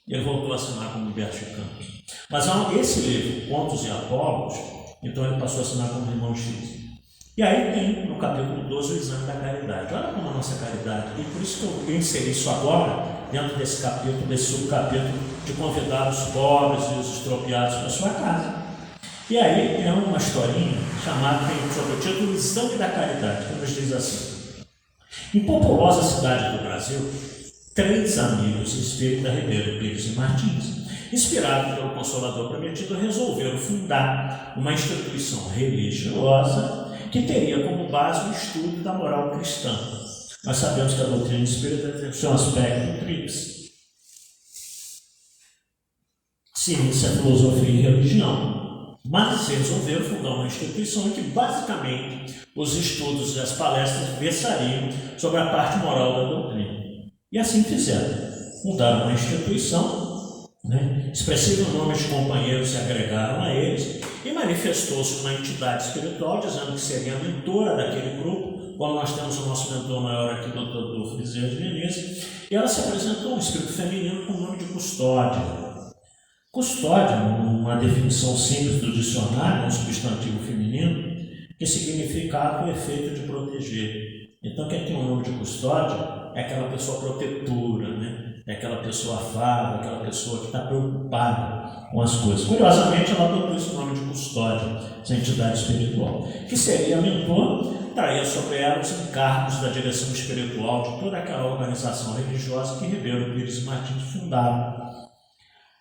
e ele voltou a assinar como Humberto de Campos. Mas esse livro, Pontos e Apólogos, então ele passou a assinar como Irmão X. E aí tem, no capítulo 12, o exame da caridade. Olha como a nossa caridade, e por isso que eu inseri isso agora, dentro desse capítulo, desse subcapítulo, de convidar os pobres e os estropiados para a sua casa. E aí é uma historinha chamada, tem sobre o título, o exame da caridade, que nos diz assim: em populosa cidade do Brasil, 3 amigos, Espírita Ribeiro, Pires e Martins, inspirados pelo Consolador Prometido, resolveram fundar uma instituição religiosa que teria como base o estudo da moral cristã. Nós sabemos que a doutrina espírita tem o seu aspecto tríplice: ciência, filosofia e religião. Mas resolveram fundar uma instituição em que basicamente os estudos e as palestras versariam sobre a parte moral da doutrina. E assim fizeram. Fundaram uma instituição, expressivo nome de companheiros se agregaram a eles, e manifestou-se uma entidade espiritual dizendo que seria a mentora daquele grupo. Como nós temos o nosso mentor maior aqui, Dr. Adolfo Bezerra de Menezes, e ela se apresentou um espírito feminino com o nome de Custódia. Custódia, uma definição simples do dicionário, um substantivo feminino, que significa ato e efeito de proteger. Então, quem tem o nome de Custódia é aquela pessoa protetora, é aquela pessoa afável, aquela pessoa que está preocupada com as coisas. Curiosamente, ela adotou esse nome de Custódia, essa entidade espiritual, que seria a mentor, traía sobre ela os encargos da direção espiritual de toda aquela organização religiosa que Ribeiro Pires e Martins fundaram.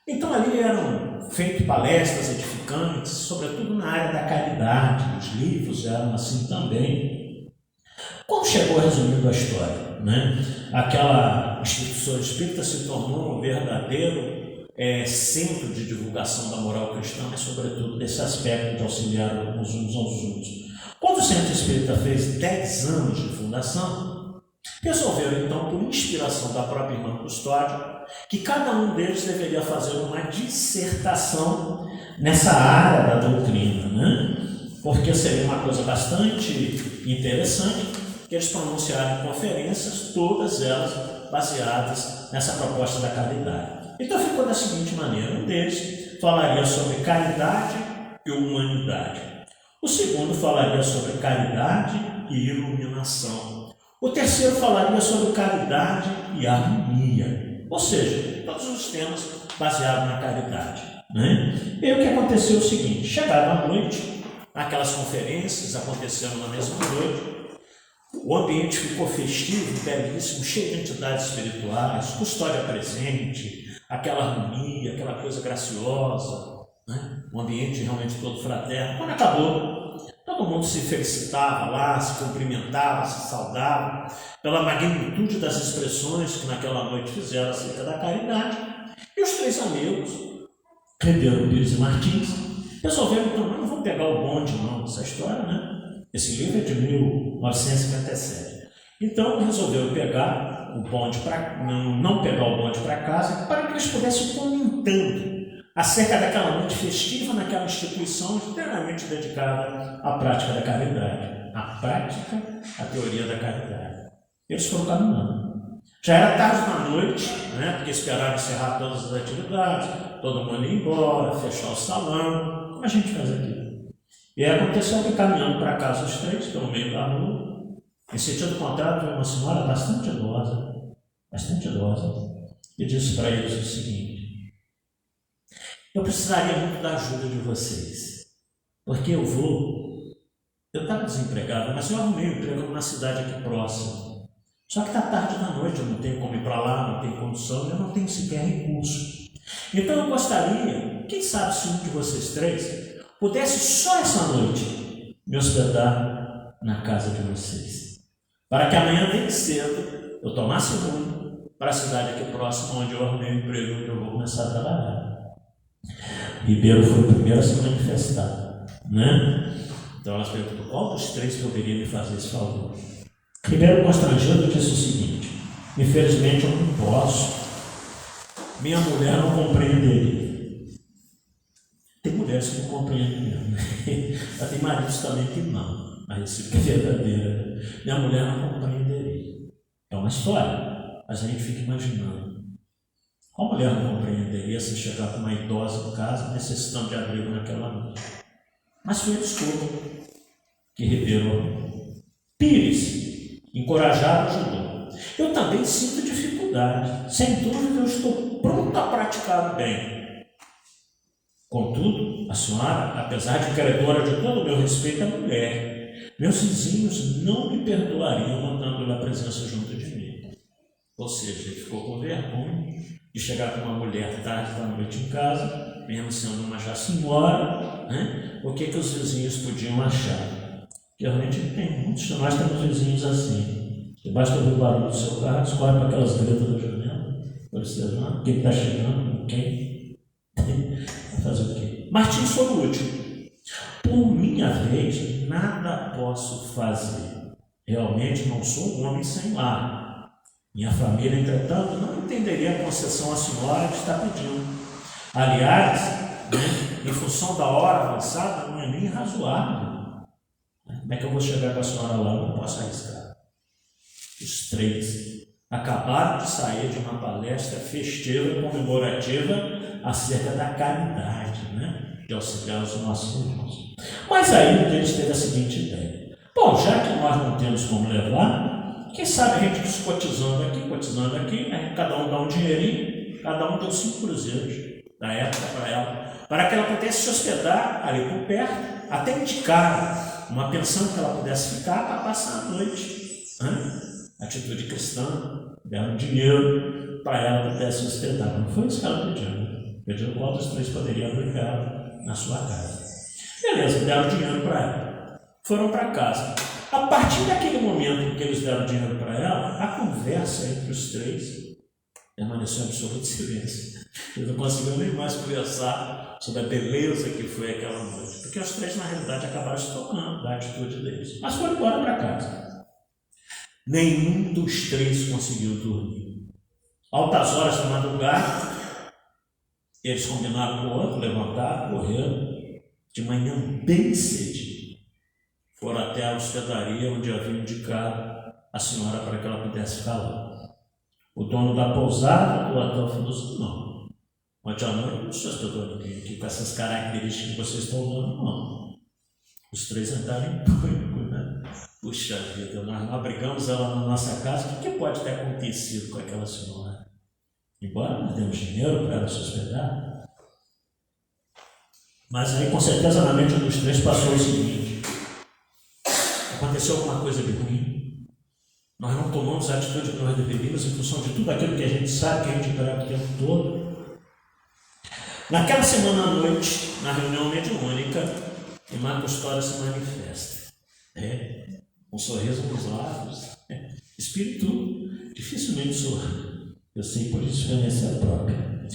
Então ali eram feitas palestras edificantes, sobretudo na área da caridade, os livros eram assim também. Como chegou resumindo a história, aquela instituição espírita se tornou um verdadeiro centro de divulgação da moral cristã, mas sobretudo desse aspecto de auxiliar uns aos outros. Quando o Centro Espírita fez 10 anos de fundação, resolveram então, por inspiração da própria irmã Custódia, que cada um deles deveria fazer uma dissertação nessa área da doutrina, porque seria uma coisa bastante interessante que eles pronunciaram em conferências, todas elas baseadas nessa proposta da caridade. Então ficou da seguinte maneira: um deles falaria sobre caridade e humanidade. O segundo falaria sobre caridade e iluminação. O terceiro falaria sobre caridade e harmonia. Ou seja, todos os temas baseados na caridade. E o que aconteceu é o seguinte: chegava a noite, aquelas conferências aconteceram na mesma noite, o ambiente ficou festivo, belíssimo, cheio de entidades espirituais, Custódia presente, aquela harmonia, aquela coisa graciosa, um ambiente realmente todo fraterno. Quando acabou, todo mundo se felicitava lá, se cumprimentava, se saudava pela magnitude das expressões que naquela noite fizeram acerca da caridade. E os 3 amigos, Ribeiro, Pires e Martins, resolveram então: não vou pegar o bonde não dessa história, Esse livro é de 1957. Então resolveram pegar o bonde não pegar o bonde para casa, para que eles pudessem ir comentando acerca daquela noite festiva naquela instituição inteiramente dedicada à prática da caridade. A prática, a teoria da caridade. Eles foram caminhando. Já era tarde da noite, porque esperaram encerrar todas as atividades, todo mundo ir embora, fechar o salão, como a gente faz aqui. E aí aconteceu que caminhando para casa os três, pelo meio da rua, em sentido contrário, veio uma senhora bastante idosa, e disse para eles o seguinte: eu precisaria muito da ajuda de vocês, porque eu estava desempregado, mas eu arrumei um emprego numa cidade aqui próxima. Só que está tarde da noite, eu não tenho como ir para lá, não tenho condição, eu não tenho sequer recurso. Então eu gostaria, quem sabe se um de vocês três pudesse só essa noite me hospedar na casa de vocês, para que amanhã bem cedo eu tomasse rumo para a cidade aqui próxima, onde eu arrumei um emprego e eu vou começar a trabalhar. Ribeiro foi o primeiro a se manifestar, né? Então elas perguntam: qual dos três poderia me fazer esse favor? Ribeiro, constrangido, disse o seguinte: infelizmente eu não posso, minha mulher não compreenderia. Tem mulheres que não compreendem mesmo, mas tem maridos também que não, mas isso é verdadeira. Minha mulher não compreenderia. É uma história, mas a gente fica imaginando. Qual mulher não compreenderia se chegar com uma idosa em casa necessitando de abrigo naquela noite? Mas foi a desculpa que Ribeiro Pires, encorajado, ajudou. Eu também sinto dificuldade. Sem dúvida, eu estou pronto a praticar o bem. Contudo, a senhora, apesar de credora de todo o meu respeito, é mulher. Meus vizinhos não me perdoariam mandando na presença junto de mim. Ou seja, ele ficou com vergonha de chegar com uma mulher tarde da noite em casa, mesmo sendo uma já senhora, né? O que os vizinhos podiam achar? Realmente tem muitos de nós temos vizinhos assim. E basta ouvir o barulho do seu carro, escorre para aquelas gretas da janela, observando quem está chegando, quem vai fazer o quê? Martins foi o último. Por minha vez, nada posso fazer. Realmente não sou um homem sem lar. Minha família, entretanto, não entenderia a concessão à senhora que está pedindo. Aliás, né, em função da hora avançada, não é nem razoável. Como é que eu vou chegar com a senhora lá? Eu não posso arriscar. Os três acabaram de sair de uma palestra festiva e comemorativa acerca da caridade, né, de auxiliar os nossos irmãos. Mas aí um deles teve a seguinte ideia: bom, já que nós não temos como levar, quem sabe a gente cotizando aqui, aí cada um dá um dinheirinho, cada um deu 5 cruzeiros da época para ela, para que ela pudesse se hospedar ali por perto, até indicar uma pensão que ela pudesse ficar para passar a noite. Atitude cristã, deram dinheiro para ela pudesse se hospedar. Não foi isso que ela pediu. Pediu qual dos três poderia abrigar ela na sua casa. Beleza, deram dinheiro para ela. Foram para casa. A partir daquele momento em que eles deram dinheiro para ela, a conversa entre os três permaneceu em absoluto silêncio. Eles não conseguiram nem mais conversar sobre a beleza que foi aquela noite, porque os três, na realidade, acabaram se tocando da atitude deles. Mas foram embora para casa. Nenhum dos três conseguiu dormir. Altas horas da madrugada, eles combinaram com o outro, levantaram, correram. De manhã, bem cedinho, foram até a hospedaria onde havia indicado a senhora para que ela pudesse falar. O dono da pousada, o hotel, falou assim: não, ontem à noite não se hospedou ninguém aqui com essas características que vocês estão dando, não. Os três entraram em pânico, né? Puxa vida, nós abrigamos ela na nossa casa, o que pode ter acontecido com aquela senhora? Embora nós demos dinheiro para ela se hospedar. Mas aí, com certeza, na mente dos três passou o seguinte: aconteceu alguma coisa de ruim, nós não tomamos a atitude que nós deveríamos em função de tudo aquilo que a gente sabe, que a gente grava o tempo todo. Naquela semana à noite, na reunião mediúnica, Irmã Custódia se manifesta. Um sorriso nos lábios. Espírito dificilmente sorri. Eu sei por experiência própria.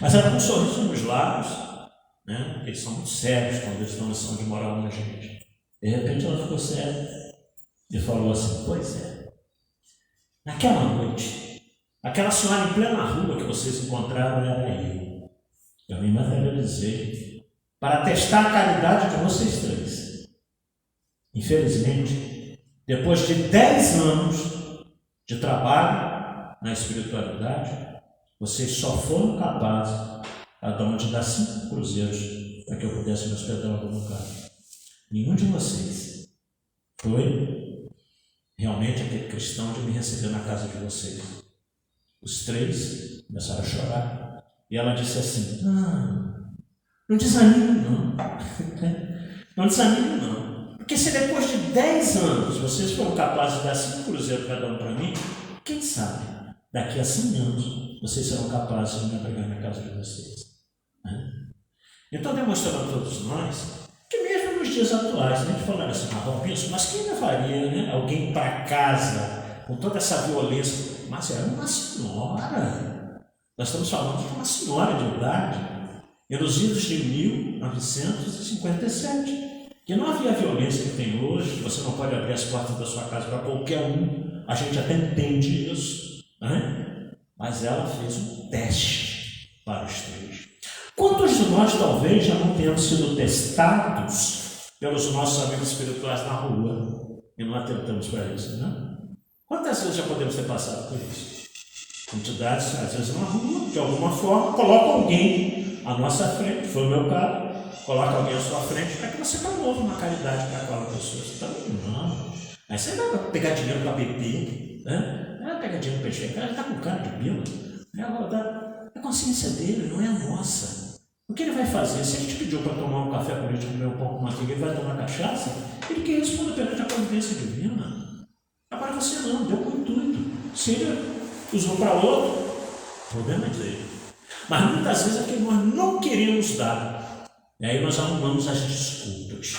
Mas ela com um sorriso nos lábios, né? Eles são muito sérios quando eles estão em lição de moral na gente. De repente ela ficou séria e falou assim: pois é, naquela noite, aquela senhora em plena rua que vocês encontraram era eu. Eu me materializei para testar a caridade de vocês três. Infelizmente, depois de 10 anos de trabalho na espiritualidade, vocês só foram capazes de dar 5 cruzeiros para que eu pudesse me hospedar em algum lugar. Nenhum de vocês foi realmente aquele cristão de me receber na casa de vocês. Os três começaram a chorar. E ela disse assim: não desanime não. Não desanime não. Porque se depois de 10 anos vocês foram capazes de dar 5 cruzeiros cada um para mim, quem sabe, daqui a 100 anos, vocês serão capazes de me abrigar na casa de vocês. Então, demonstrando a todos nós que mesmo nos dias atuais, a gente falava assim, Robinson, mas quem levaria alguém para casa com toda essa violência? Mas era uma senhora. Nós estamos falando de uma senhora de idade. E nos idos de 1957, que não havia a violência que tem hoje, que você não pode abrir as portas da sua casa para qualquer um. A gente até entende isso. Mas ela fez um teste para os três. Quantos de nós talvez já não tenhamos sido testados pelos nossos amigos espirituais na rua e não atentamos para isso, né? Quantas vezes já podemos ter passado por isso? Entidades, às vezes na rua, de alguma forma, coloca alguém à nossa frente, foi o meu caso, coloca alguém à sua frente para que você promova uma caridade para aquela pessoa. Você também não. Aí você vai pegar dinheiro para beber, né? Pegar dinheiro para encher, ele está com cara de bêbado. É a consciência dele, não é a nossa. O que ele vai fazer? Se a gente pediu para tomar um café com leite, comer um pão com manteiga, ele vai tomar cachaça? Ele quer responder perante a providência divina. Agora você não, deu com o intuito. Se ele usou para outro, o problema é dele. Mas muitas vezes é que nós não queremos dar. E aí nós arrumamos as desculpas.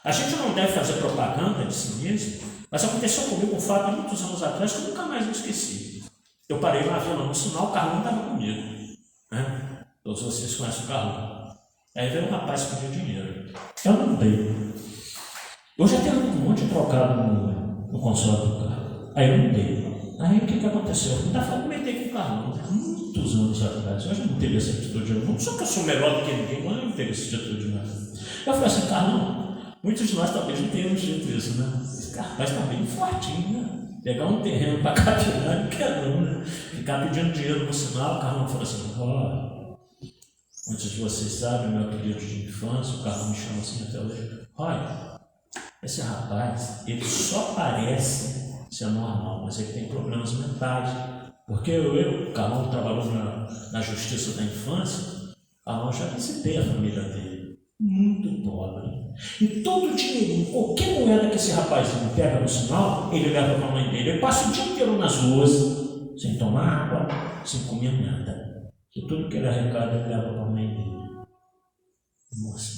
A gente não deve fazer propaganda de si mesmo, mas aconteceu comigo um fato há muitos anos atrás que eu nunca mais me esqueci. Eu parei na vila no sinal, o Carlão estava comigo. Todos vocês conhecem o Carlão. Aí veio um rapaz pedir dinheiro. Eu não dei. Eu já tenho um monte de trocado no console do carro. Aí eu não dei. Aí o que aconteceu? Eu comentei com o Carlão muitos anos atrás. Eu já não teve essa atitude. Não só que eu sou melhor do que ninguém, mas eu não teve essa atitude mais. Eu falei assim, Carlão, muitos de nós talvez não tenhamos dito isso, né? Esse rapaz está bem fortinho, né? Pegar um terreno para capinar, não quer não, né? Ficar pedindo dinheiro no sinal, o Carlão falou assim, muitos de vocês sabem, meu apelido de infância, o Carlão me chama assim até hoje. Olha, esse rapaz, ele só parece ser normal, mas ele tem problemas mentais. Porque o Carlão trabalhou na justiça da infância, o Carlão já visitei a família dele. Muito pobre. E todo o dinheirinho, qualquer moeda que esse rapazinho pega no sinal, ele leva para a mãe dele. Ele passa o dia inteiro nas ruas, sem tomar água, sem comer nada. E tudo que ele arrecada, ele leva para a mãe dele. Nossa.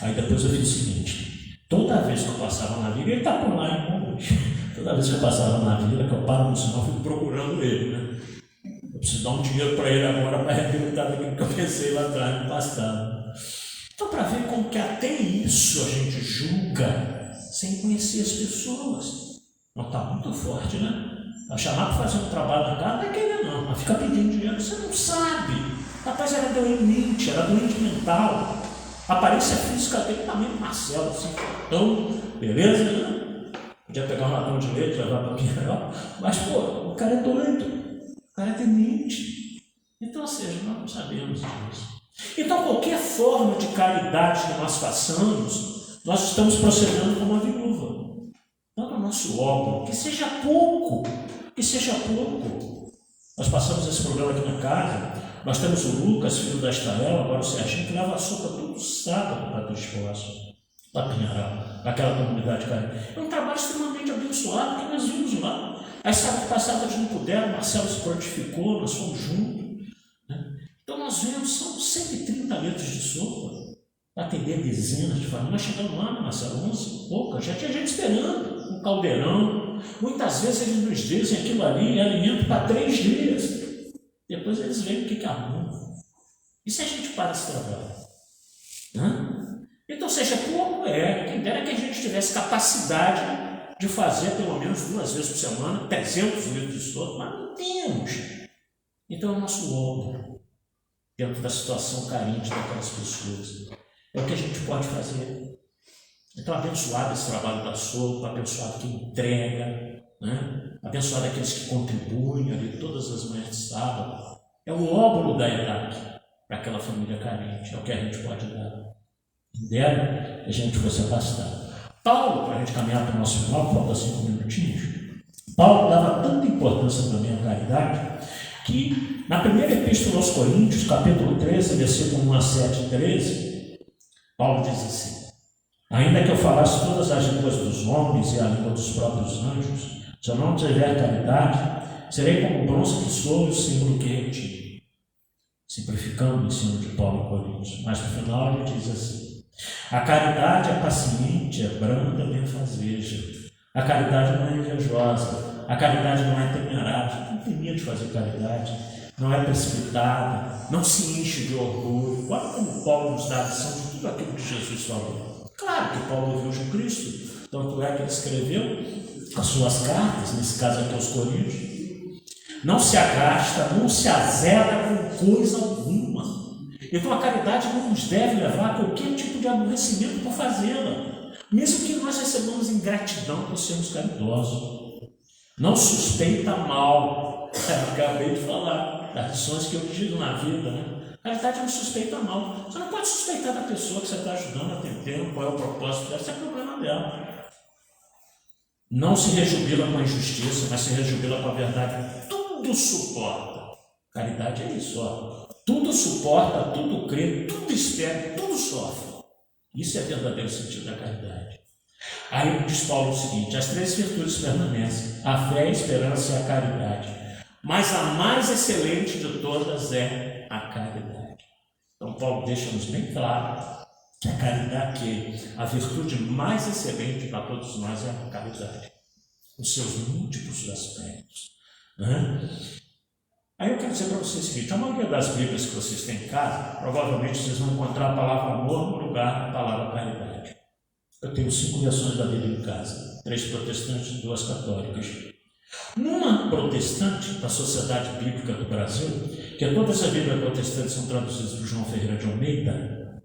Aí depois eu fiz o seguinte: toda vez que eu passava na vila, ele está por lá em Monte. Toda vez que eu passava na vila, que eu paro no sinal, eu fico procurando ele, né? Eu preciso dar um dinheiro para ele agora para reabilitar aquilo que eu pensei lá atrás no passado. Então, para ver como que até isso a gente julga sem conhecer as pessoas. Não está muito forte, né? Vai chamar para fazer um trabalho na casa, não é querer não, mas fica pedindo dinheiro, você não sabe. Rapaz, era doente, era doente mental. A aparência física dele também, Marcelo, assim, então, beleza, né? Podia pegar um latão de leite, levar para Pinheirão, mas, pô, o cara é doido, o cara é demente. Então, ou seja, nós não sabemos disso. Então, qualquer forma de caridade que nós façamos, nós estamos procedendo como uma viúva. Então, o nosso óbolo, que seja pouco, que seja pouco. Nós passamos esse problema aqui na casa, nós temos o Lucas, filho da Estael, agora o Serginho, que leva a sopa todo sábado para Três Poços, para Pinheiral, naquela comunidade carente. É um trabalho extremamente abençoado, que nós vimos lá. Aí sábado passado a gente não puderam, o Marcelo se fortificou, nós fomos juntos. Então nós vemos, são 130 litros de sopa para atender dezenas de famílias. Nós chegamos lá, Marcelo, 11 poucas, já tinha gente esperando, um caldeirão. Muitas vezes eles nos dizem aquilo ali é alimento para 3 dias. Depois eles veem o que arrumam. E se a gente para esse trabalho? Então, seja pouco, quem dera que a gente tivesse capacidade de fazer pelo menos 2 vezes por semana 300 litros de sopa, mas não temos. Então é o nosso óbvio dentro da situação carente daquelas pessoas. É o que a gente pode fazer. Então, abençoado esse trabalho da sopa, abençoado que entrega, né? Abençoado aqueles que contribuem ali todas as manhãs de sábado. É o óbolo da idade para aquela família carente, é o que a gente pode dar. dera que a gente fosse afastado. Paulo, para a gente caminhar para o nosso final, falta 5 minutinhos, Paulo dava tanta importância também à caridade, que na primeira epístola aos Coríntios, capítulo 13, versículo 1 a 7 e 13, Paulo diz assim: ainda que eu falasse todas as línguas dos homens e a língua dos próprios anjos, se eu não tiver caridade, serei como o bronze que sou e o símbolo que retiro. Simplificando o ensino de Paulo em Coríntios. Mas no final ele diz assim: a caridade é paciente, é branda, benfazeja. A caridade não é invejosa, a caridade não é temerária, não tem medo de fazer caridade, não é precipitada, não se enche de orgulho. Olha como Paulo nos dá a lição de tudo aquilo que Jesus falou. Claro que Paulo ouviu de Cristo, tanto é que ele escreveu as suas cartas, nesse caso aqui aos Coríntios. Não se agasta, não se azeda com coisa alguma. Então a caridade não nos deve levar a qualquer tipo de aborrecimento por fazê-la, mesmo que nós recebamos ingratidão por sermos caridosos. Não suspeita mal. Acabei de falar das lições que eu digo na vida, né? A caridade não suspeita mal. Você não pode suspeitar da pessoa que você está ajudando a ter tempo, qual é o propósito dela, isso é problema dela. Não se rejubila com a injustiça, mas se rejubila com a verdade. Tudo suporta. Caridade é isso, ó. Tudo suporta, tudo crê, tudo espera, tudo sofre. Isso é o verdadeiro sentido da caridade. Aí diz Paulo o seguinte: as 3 virtudes permanecem: a fé, a esperança e a caridade. Mas a mais excelente de todas é a caridade. Então Paulo deixa-nos bem claro que a caridade, que a virtude mais excelente para todos nós é a caridade, os seus múltiplos aspectos. Aí eu quero dizer para vocês o seguinte: a maioria das Bíblias que vocês têm em casa, provavelmente vocês vão encontrar a palavra amor no lugar da palavra caridade. Eu tenho 5 versões da Bíblia em casa, 3 protestantes e 2 católicas. Numa protestante, da Sociedade Bíblica do Brasil, que todas as Bíblias protestantes são traduzidas por João Ferreira de Almeida,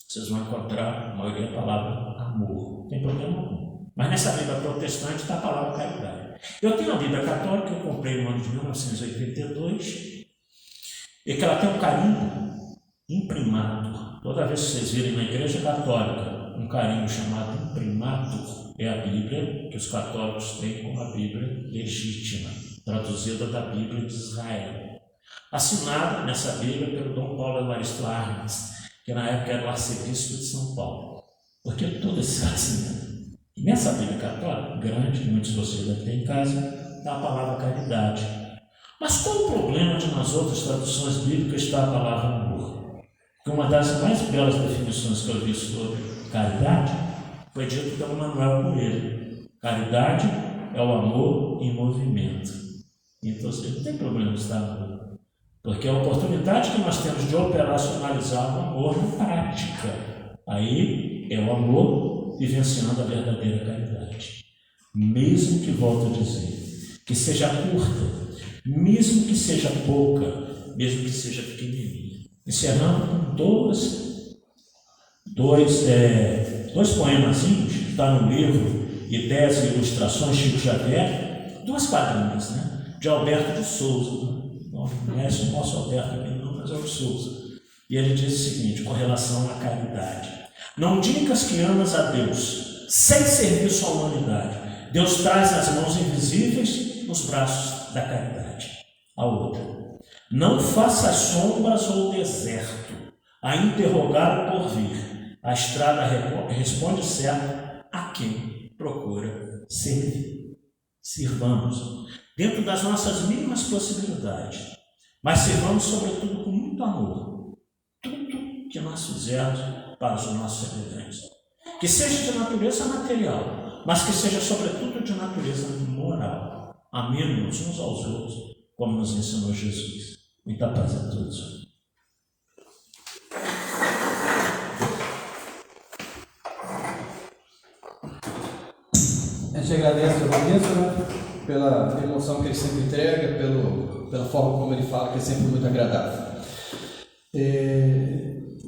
vocês vão encontrar a maioria da palavra amor. Não tem problema algum. Mas nessa Bíblia protestante está a palavra caridade. Eu tenho a Bíblia católica que eu comprei no ano de 1982 e que ela tem um carimbo imprimado. Toda vez que vocês virem na igreja católica um carimbo chamado imprimato, é a Bíblia que os católicos têm como a Bíblia legítima, traduzida da Bíblia de Israel. Assinada nessa Bíblia pelo Dom Paulo Evaristo Arnes, que na época era o arcebispo de São Paulo. Porque todo esse assinado. Nessa Bíblia católica, grande, que muitos de vocês devem ter em casa, está a palavra caridade. Mas qual o problema de nas outras traduções bíblicas está a palavra amor? Porque uma das mais belas definições que eu vi sobre caridade foi dito pelo Manuel Coelho. Caridade é o amor em movimento. Então, não tem problema de estar amor. Porque é a oportunidade que nós temos de operacionalizar o amor na prática. Aí é o amor vivenciando a verdadeira caridade. Mesmo que, volto a dizer, que seja curta, mesmo que seja pouca, mesmo que seja pequenininha. Encerrando com dois poemazinhos, que está no livro Ideias e Ilustrações, Chico Xavier, 2 quadrinhos, né? De Alberto de Souza. Não conhece o nosso Alberto aqui não, mas é o de Souza. E ele diz o seguinte, com relação à caridade: não digas que amas a Deus sem serviço à humanidade. Deus traz as mãos invisíveis nos braços da caridade. A outra: não faças sombras ou deserto a interrogar o porvir. A estrada responde certo a quem procura servir. Sirvamos dentro das nossas mínimas possibilidades, mas sirvamos sobretudo com muito amor. Tudo que nós fizermos para os nossos semelhantes, que seja de natureza material, mas que seja sobretudo de natureza moral. Amemos uns aos outros, como nos ensinou Jesus. Muita paz a todos. A gente agradece ao Benção, pela emoção que ele sempre entrega, pela forma como ele fala, que é sempre muito agradável.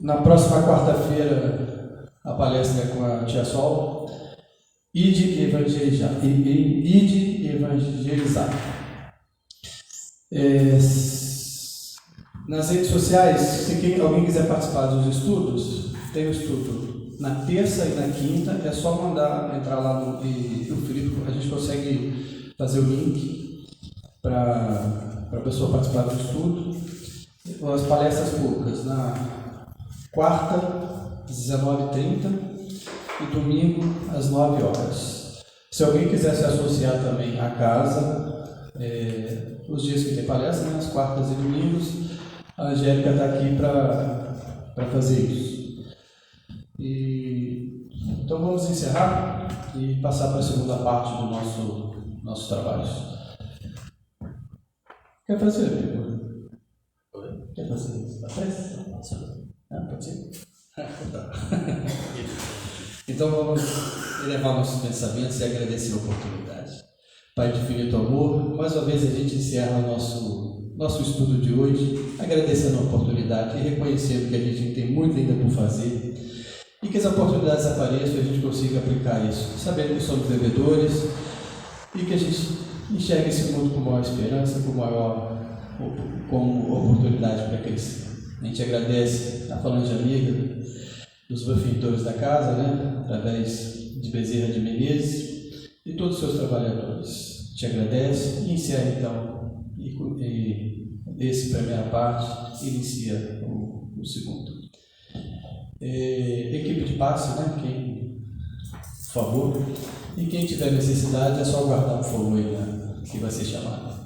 Na próxima quarta-feira, a palestra é com a tia Sol. Ide evangelizar. Nas redes sociais, se alguém quiser participar dos estudos, tem o estudo na terça e na quinta, é só mandar entrar lá no Filipe, a gente consegue fazer o link para a pessoa participar do estudo. As palestras públicas na quarta, às 19h30 e domingo, às 9 horas. Se alguém quiser se associar também à casa, os dias que tem palestra, né, as quartas e domingos, a Angélica está aqui para fazer isso. Então vamos encerrar e passar para a segunda parte do nosso trabalho. Quer fazer, amigo? Quer fazer isso? Pode ser? Então vamos elevar nossos pensamentos e agradecer a oportunidade. Pai de infinito amor, mais uma vez a gente encerra o nosso estudo de hoje, agradecendo a oportunidade e reconhecendo que a gente tem muito ainda por fazer e que as oportunidades apareçam e a gente consiga aplicar isso, sabendo que somos devedores e que a gente enxergue esse mundo com maior esperança, como oportunidade para crescer. A gente agradece a Falange Amiga, dos benfeitores da casa, né? Através de Bezerra de Menezes e todos os seus trabalhadores. Te agradece e encerra então, desse primeira parte, inicia o segundo. Equipe de passe, né? Por favor. E quem tiver necessidade é só aguardar, por favor, aí, né? Que vai ser chamado.